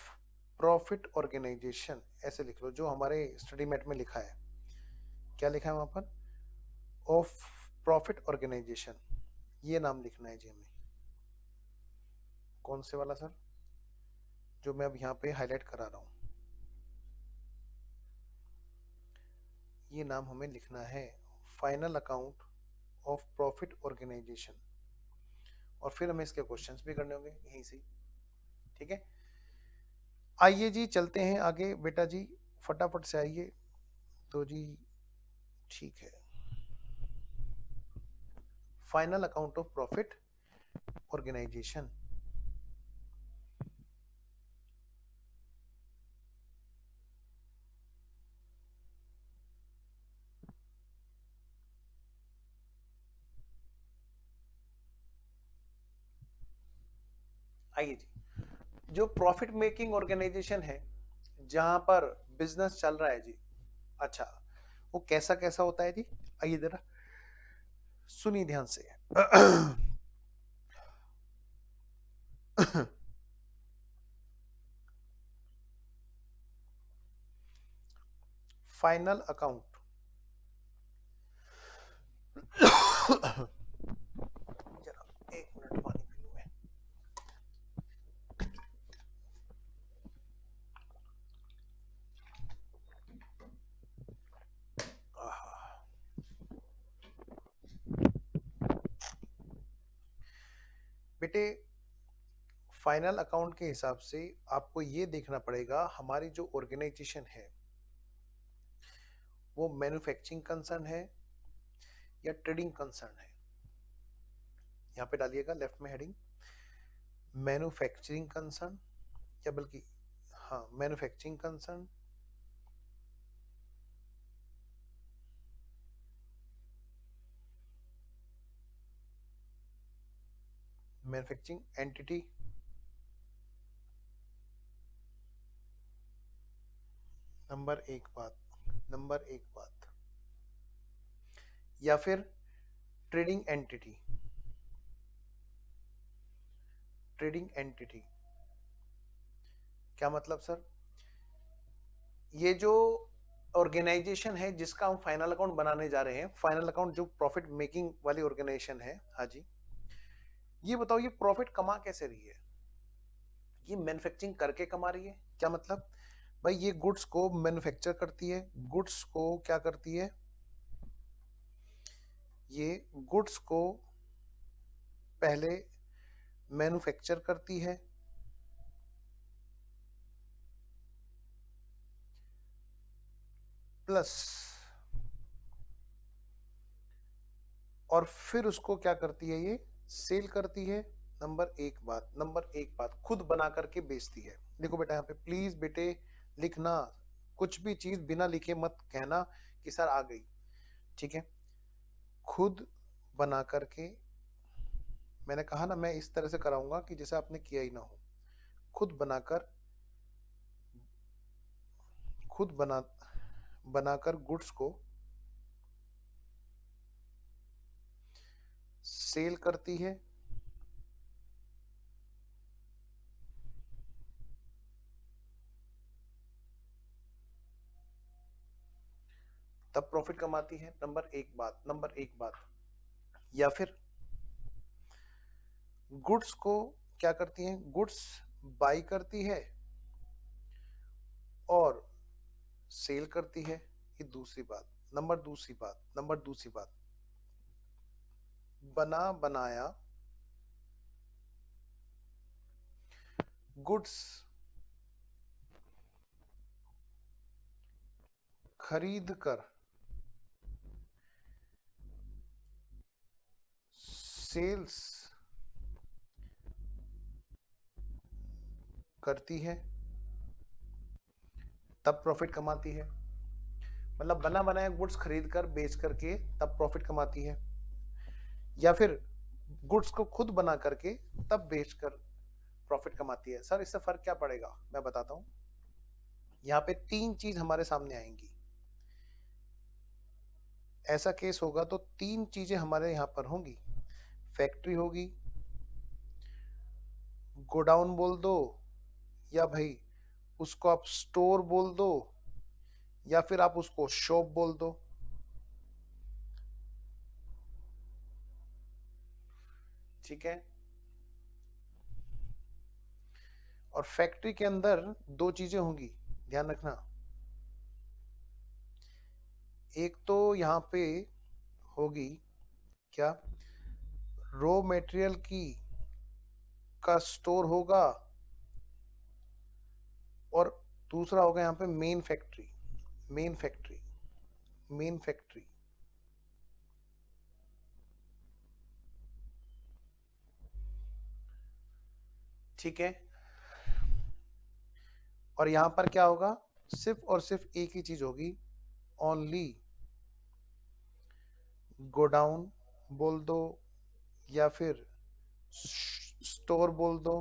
profit organisation, ऐसे लिख लो जो हमारे स्टडी मेट में लिखा है। क्या लिखा है वहां पर? ऑफ प्रॉफिट ऑर्गेनाइजेशन, ये नाम लिखना है जी हमें। कौन से वाला सर? जो मैं अब यहाँ पे हाईलाइट करा रहा हूं, ये नाम हमें लिखना है, final account of profit organisation. और फिर हमें इसके क्वेश्चंस भी करने होंगे यहीं से। ठीक है, आइए जी चलते हैं आगे बेटा जी, फटाफट से आइए। तो जी ठीक है, final account of profit organisation. आइए जी, जो प्रॉफिट मेकिंग ऑर्गेनाइजेशन है, जहां पर बिजनेस चल रहा है जी, अच्छा वो कैसा कैसा होता है जी, आइए जरा सुनिए ध्यान से। फाइनल अकाउंट जरा एक मिनट पानी पी लूं मैं। बेटे फाइनल अकाउंट के हिसाब से आपको ये देखना पड़ेगा हमारी जो ऑर्गेनाइजेशन है वो मैन्युफैक्चरिंग कंसर्न है या ट्रेडिंग कंसर्न है। यहाँ पे डालिएगा लेफ्ट में हेडिंग, मैन्युफैक्चरिंग कंसर्न, या बल्कि हाँ manufacturing concern, manufacturing entity, number एक बात, या फिर ट्रेडिंग एंटिटी। ट्रेडिंग एंटिटी क्या मतलब सर? ये जो ऑर्गेनाइजेशन है जिसका हम फाइनल अकाउंट बनाने जा रहे हैं, फाइनल अकाउंट जो प्रॉफिट मेकिंग वाली ऑर्गेनाइजेशन है, हाँ जी, ये बताओ ये प्रॉफिट कमा कैसे रही है? ये मैन्युफैक्चरिंग करके कमा रही है। क्या मतलब? भाई ये गुड्स को मैन्युफैक्चर करती है, गुड्स को क्या करती है, ये गुड्स को पहले मैन्युफैक्चर करती है, प्लस और फिर उसको क्या करती है, ये सेल करती है। नंबर एक बात खुद बना करके बेचती है। देखो बेटा यहाँ पे प्लीज बेटे लिखना, कुछ भी चीज बिना लिखे मत कहना कि सर आ गई। ठीक है, खुद बना करके, मैंने कहा ना मैं इस तरह से कराऊंगा कि जैसे आपने किया ही ना हो। खुद बनाकर, खुद बनाकर गुड्स को सेल करती है, तब प्रॉफिट कमाती है। नंबर एक बात, या फिर गुड्स को क्या करती हैं, गुड्स बाई करती है और सेल करती है। ये दूसरी बात। नंबर दूसरी बात, बना बनाया गुड्स खरीद कर सेल्स करती है, तब प्रॉफिट कमाती है। मतलब बना बनाया गुड्स खरीद कर बेच करके तब प्रॉफिट कमाती है, या फिर गुड्स को खुद बना करके तब बेचकर प्रॉफिट कमाती है। सर इससे फर्क क्या पड़ेगा, मैं बताता हूं। यहाँ पे तीन चीज हमारे सामने आएंगी। ऐसा केस होगा तो तीन चीजें हमारे यहाँ पर होंगी। फैक्ट्री होगी, गोडाउन बोल दो, या भाई उसको आप स्टोर बोल दो, या फिर आप उसको शॉप बोल दो। ठीक है। और फैक्ट्री के अंदर दो चीजें होंगी, ध्यान रखना। एक तो यहां पे होगी क्या, रॉ मटेरियल की का स्टोर होगा, और दूसरा होगा यहाँ पे main factory. Main factory, main factory. ठीक है। और यहां पर क्या होगा, सिर्फ और सिर्फ एक ही चीज होगी, ओनली गोडाउन बोल दो, या फिर स्टोर बोल दो,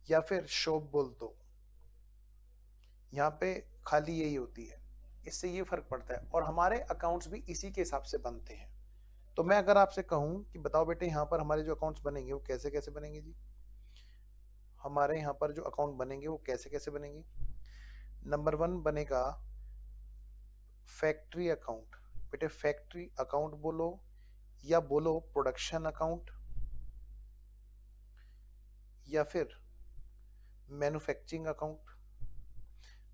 या फिर शॉप बोल दो। यहाँ पे खाली यही होती है, इससे ये फर्क पड़ता है। और हमारे अकाउंट्स भी इसी के हिसाब से बनते हैं। तो मैं अगर आपसे कहूं कि बताओ बेटे यहाँ पर हमारे जो अकाउंट्स बनेंगे वो कैसे कैसे बनेंगे जी, हमारे यहाँ पर जो अकाउंट बनेंगे वो कैसे कैसे बनेंगे। नंबर 1 बनेगा फैक्ट्री अकाउंट। बेटे फैक्ट्री अकाउंट बोलो, या बोलो प्रोडक्शन अकाउंट, या फिर मैन्युफैक्चरिंग अकाउंट।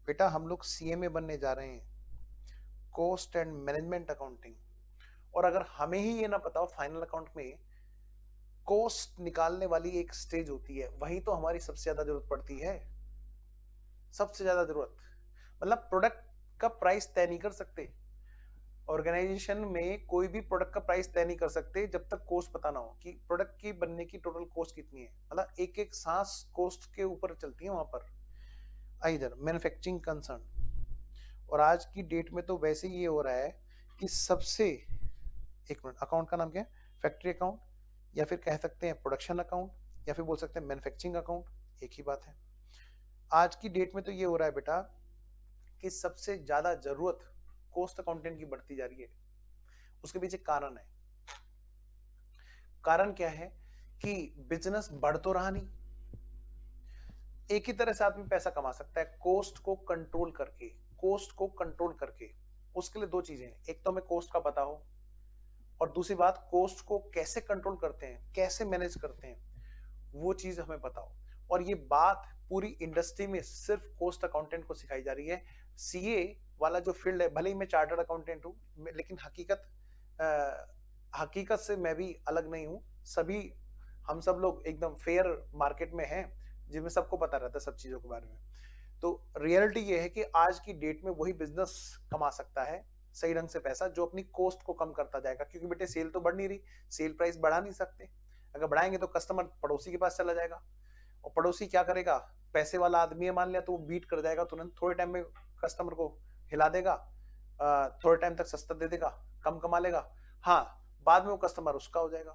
बेटा हम लोग सीएमए बनने जा रहे हैं, कॉस्ट एंड मैनेजमेंट अकाउंटिंग। और अगर हमें ही ये ना पता हो, फाइनल अकाउंट में कॉस्ट निकालने वाली एक स्टेज होती है, वही तो हमारी सबसे ज्यादा जरूरत पड़ती है। सबसे ज्यादा जरूरत, मतलब प्रोडक्ट का प्राइस तय नहीं कर सकते ऑर्गेनाइजेशन में, कोई भी प्रोडक्ट का प्राइस तय नहीं कर सकते जब तक कॉस्ट पता ना हो कि प्रोडक्ट की बनने की टोटल कॉस्ट कितनी है। मतलब एक एक सांस कॉस्ट के ऊपर चलती है वहां पर। इधर मैन्युफैक्चरिंग कंसर्न, और आज की डेट में तो वैसे ये हो रहा है कि सबसे, एक मिनट, अकाउंट का नाम क्या है, फैक्ट्री अकाउंट, या फिर कह सकते हैं प्रोडक्शन अकाउंट, या फिर बोल सकते हैं मैन्युफैक्चरिंग अकाउंट, एक ही बात है। आज की डेट में तो ये हो रहा है बेटा कि सबसे ज्यादा जरूरत कॉस्ट अकाउंटेंट की बढ़ती जा रही है। उसके पीछे कारण है। कारण क्या है कि बिजनेस बढ़ तो रहा नहीं, एक ही तरह से आदमी पैसा कमा सकता है, कॉस्ट को कंट्रोल करके। कॉस्ट को कंट्रोल करके, उसके लिए दो चीजें हैं, एक तो हमें कॉस्ट का पता हो, और दूसरी बात कॉस्ट को कैसे कंट्रोल करते हैं, कैसे मैनेज करते हैं, वो चीज हमें पता हो। और ये बात पूरी इंडस्ट्री में सिर्फ कॉस्ट अकाउंटेंट को सिखाई जा रही है। सीए वाला जो फील्ड है, भले ही मैं चार्टर्ड अकाउंटेंट हूं, लेकिन हकीकत से मैं भी अलग नहीं हूं। सभी हम सब लोग एकदम फेयर मार्केट में हैं, जिसमें सबको पता रहता है सब चीजों के बारे में। तो रियलिटी ये है कि आज की डेट में वही बिजनेस कमा सकता है सही ढंग से पैसा जो अपनी कॉस्ट को कम करता जाएगा। क्योंकि बेटे सेल तो बढ़ नहीं रही, सेल प्राइस बढ़ा नहीं सकते। अगर बढ़ाएंगे तो कस्टमर पड़ोसी के पास चला जाएगा, और पड़ोसी क्या करेगा, पैसे वाला आदमी है मान लिया, तो वो बीट कर जाएगा तुरंत, थोड़े टाइम में कस्टमर को हिला देगा, थोड़े टाइम तक सस्ता दे देगा, कम कमा लेगा। हाँ, बाद में वो कस्टमर उसका हो जाएगा।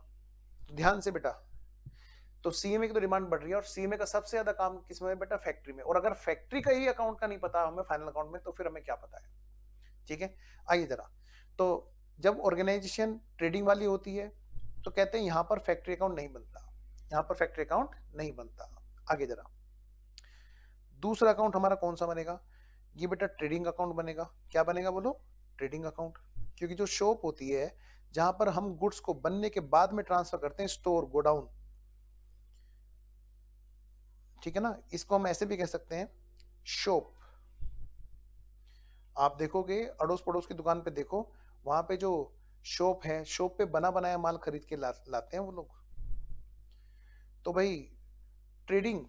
तो ध्यान से बेटा, तो सीएमए की तो डिमांड बढ़ रही है, और सीएमए का सबसे ज्यादा काम किसमें है बेटा, फैक्ट्री में। और अगर फैक्ट्री का ही अकाउंट का नहीं पता हमें फाइनल अकाउंट में, तो फिर हमें क्या पता है। ठीक है, आइए जरा। तो जब ऑर्गेनाइजेशन ट्रेडिंग वाली होती है तो कहते हैं यहां पर फैक्ट्री अकाउंट नहीं बनता, यहां पर फैक्ट्री अकाउंट नहीं बनता। आगे जरा, दूसरा अकाउंट हमारा कौन सा बनेगा, ये बेटा ट्रेडिंग अकाउंट बनेगा। क्या बनेगा बोलो, ट्रेडिंग अकाउंट। क्योंकि जो शॉप होती है जहां पर हम गुड्स को बनने के बाद में ट्रांसफर करते हैं, स्टोर, गोडाउन, ठीक है ना, इसको हम ऐसे भी कह सकते हैं शॉप। आप देखोगे अड़ोस पड़ोस की दुकान पे देखो, वहां पे जो शॉप है, शॉप पे बना बनाया माल खरीद के लाते हैं वो लोग। तो भाई ट्रेडिंग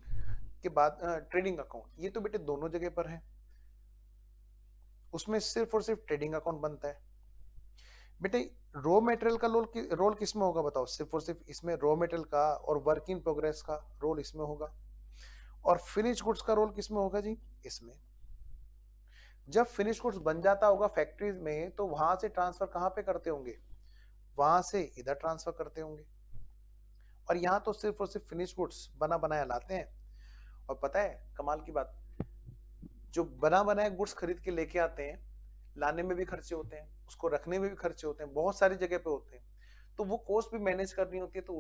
के बाद ट्रेडिंग अकाउंट, ये तो बेटे दोनों जगह पर है, उसमें सिर्फ और सिर्फ ट्रेडिंग अकाउंट बनता है। बेटे रॉ मटेरियल का रोल किसमें होगा बताओ, सिर्फ और सिर्फ इसमें रॉ मटेरियल का और वर्क इन प्रोग्रेस का रोल इसमें होगा। और फिनिश गुड्स का रोल किसमें होगा जी, इसमें। जब फिनिश गुड्स बन जाता होगा फैक्ट्रीज में, तो वहां से ट्रांसफर कहां पे करते होंगे, वहां से इधर ट्रांसफर करते होंगे। और यहाँ तो सिर्फ और सिर्फ फिनिश गुड्स बना बनाया लाते हैं। और पता है कमाल की बात, जो बना बनाया गुड्स खरीद के लेके आते हैं, लाने में भी खर्चे होते हैं, उसको रखने में भी खर्चे होते हैं, बहुत सारी जगह पे होते हैं, तो वो कॉस्ट भी मैनेज करनी होती है, तो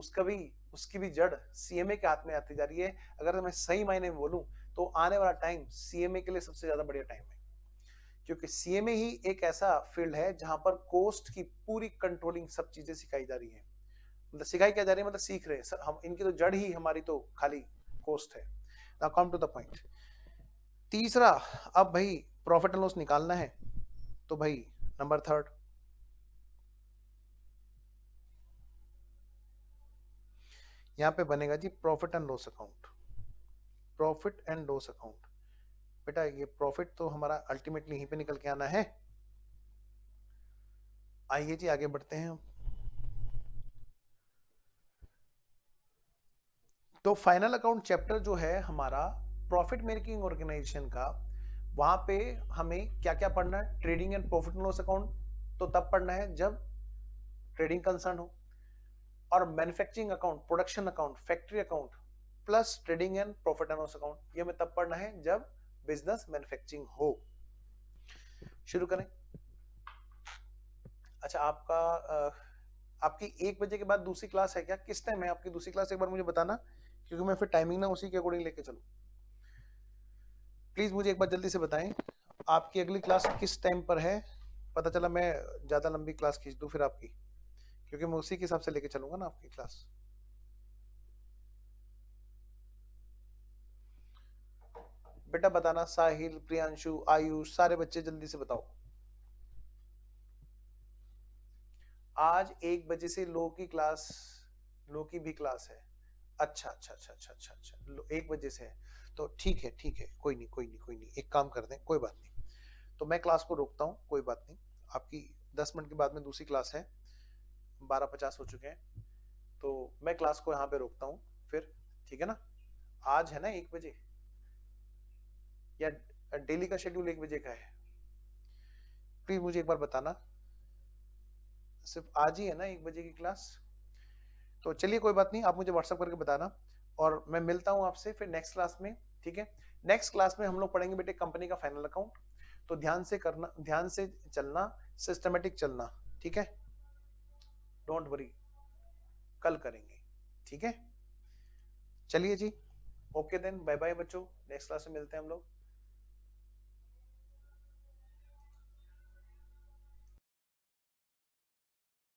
उसकी भी जड़ सीएमए के हाथ में आती जा रही है। अगर मैं सही मायने में बोलूं तो आने वाला टाइम सीएमए के लिए सबसे ज्यादा बढ़िया टाइम है, क्योंकि सीएमए ही एक ऐसा फील्ड है जहां पर कॉस्ट की पूरी कंट्रोलिंग सब चीजें सिखाई जा रही है। मतलब सिखाई क्या जा रही है, मतलब सीख रहे हैं हम, इनकी तो जड़ ही हमारी तो खाली कॉस्ट है। Now come to the point. तीसरा, अब भाई प्रॉफिट एंड लॉस निकालना है, तो भाई नंबर थर्ड, यहां पे बनेगा जी profit and loss account. Profit and loss account, बेटा ये प्रॉफिट तो हमारा अल्टीमेटली यहीं पे निकल के आना है। आइए जी आगे बढ़ते हैं हम। तो फाइनल अकाउंट चैप्टर जो है हमारा प्रॉफिट मेकिंग ऑर्गेनाइजेशन का, वहां पे हमें क्या क्या पढ़ना है, trading and profit and loss account तो तब पढ़ना है जब ट्रेडिंग कंसर्न हो, और manufacturing account, production account, factory account plus trading and profit and loss account, ये हमें तब पढ़ना है जब बिजनेस मैन्युफैक्चरिंग हो। शुरू करें। अच्छा, आपकी 1 बजे के बाद दूसरी क्लास है क्या? किस टाइम है आपकी दूसरी क्लास, एक बार मुझे बताना, क्योंकि मैं फिर टाइमिंग ना उसी के अकॉर्डिंग लेके चलूं। प्लीज मुझे एक बार जल्दी से बताएं, आपकी अगली क्लास किस टाइम पर है? पता चला मैं ज्यादा लंबी क्लास खींच दूं फिर आपकी, क्योंकि मैं उसी के हिसाब से लेके चलूंगा ना आपकी क्लास। बेटा बताना, साहिल, प्रियांशु, आयुष, सारे बच्चे जल्दी से बताओ। आज 1 बजे से लो की क्लास, लो की भी क्लास है। अच्छा अच्छा अच्छा अच्छा अच्छा अच्छा, 1 बजे से है, तो ठीक है ठीक है, कोई नहीं कोई नहीं कोई नहीं, एक काम कर दें, कोई बात नहीं, तो मैं क्लास को रोकता हूँ, कोई बात नहीं। आपकी 10 मिनट के बाद में दूसरी क्लास है, 12:50 हो चुके हैं, तो मैं क्लास को यहाँ पे रोकता हूँ फिर, ठीक है ना? आज है ना 1 बजे, या डेली का शेड्यूल 1 बजे का है? प्लीज मुझे एक बार बताना, सिर्फ आज ही है ना 1 बजे की क्लास? तो चलिए कोई बात नहीं, आप मुझे व्हाट्सअप करके बताना, और मैं मिलता हूं आपसे फिर नेक्स्ट क्लास में, ठीक है? नेक्स्ट क्लास में हम लोग पढ़ेंगे बेटे कंपनी का फाइनल अकाउंट, तो ध्यान से करना, ध्यान से चलना, सिस्टमेटिक चलना, ठीक है? डोंट वरी, कल करेंगे, ठीक है? चलिए जी, ओके देन, बाय बाय बच्चों, नेक्स्ट क्लास में मिलते हैं हम लोग।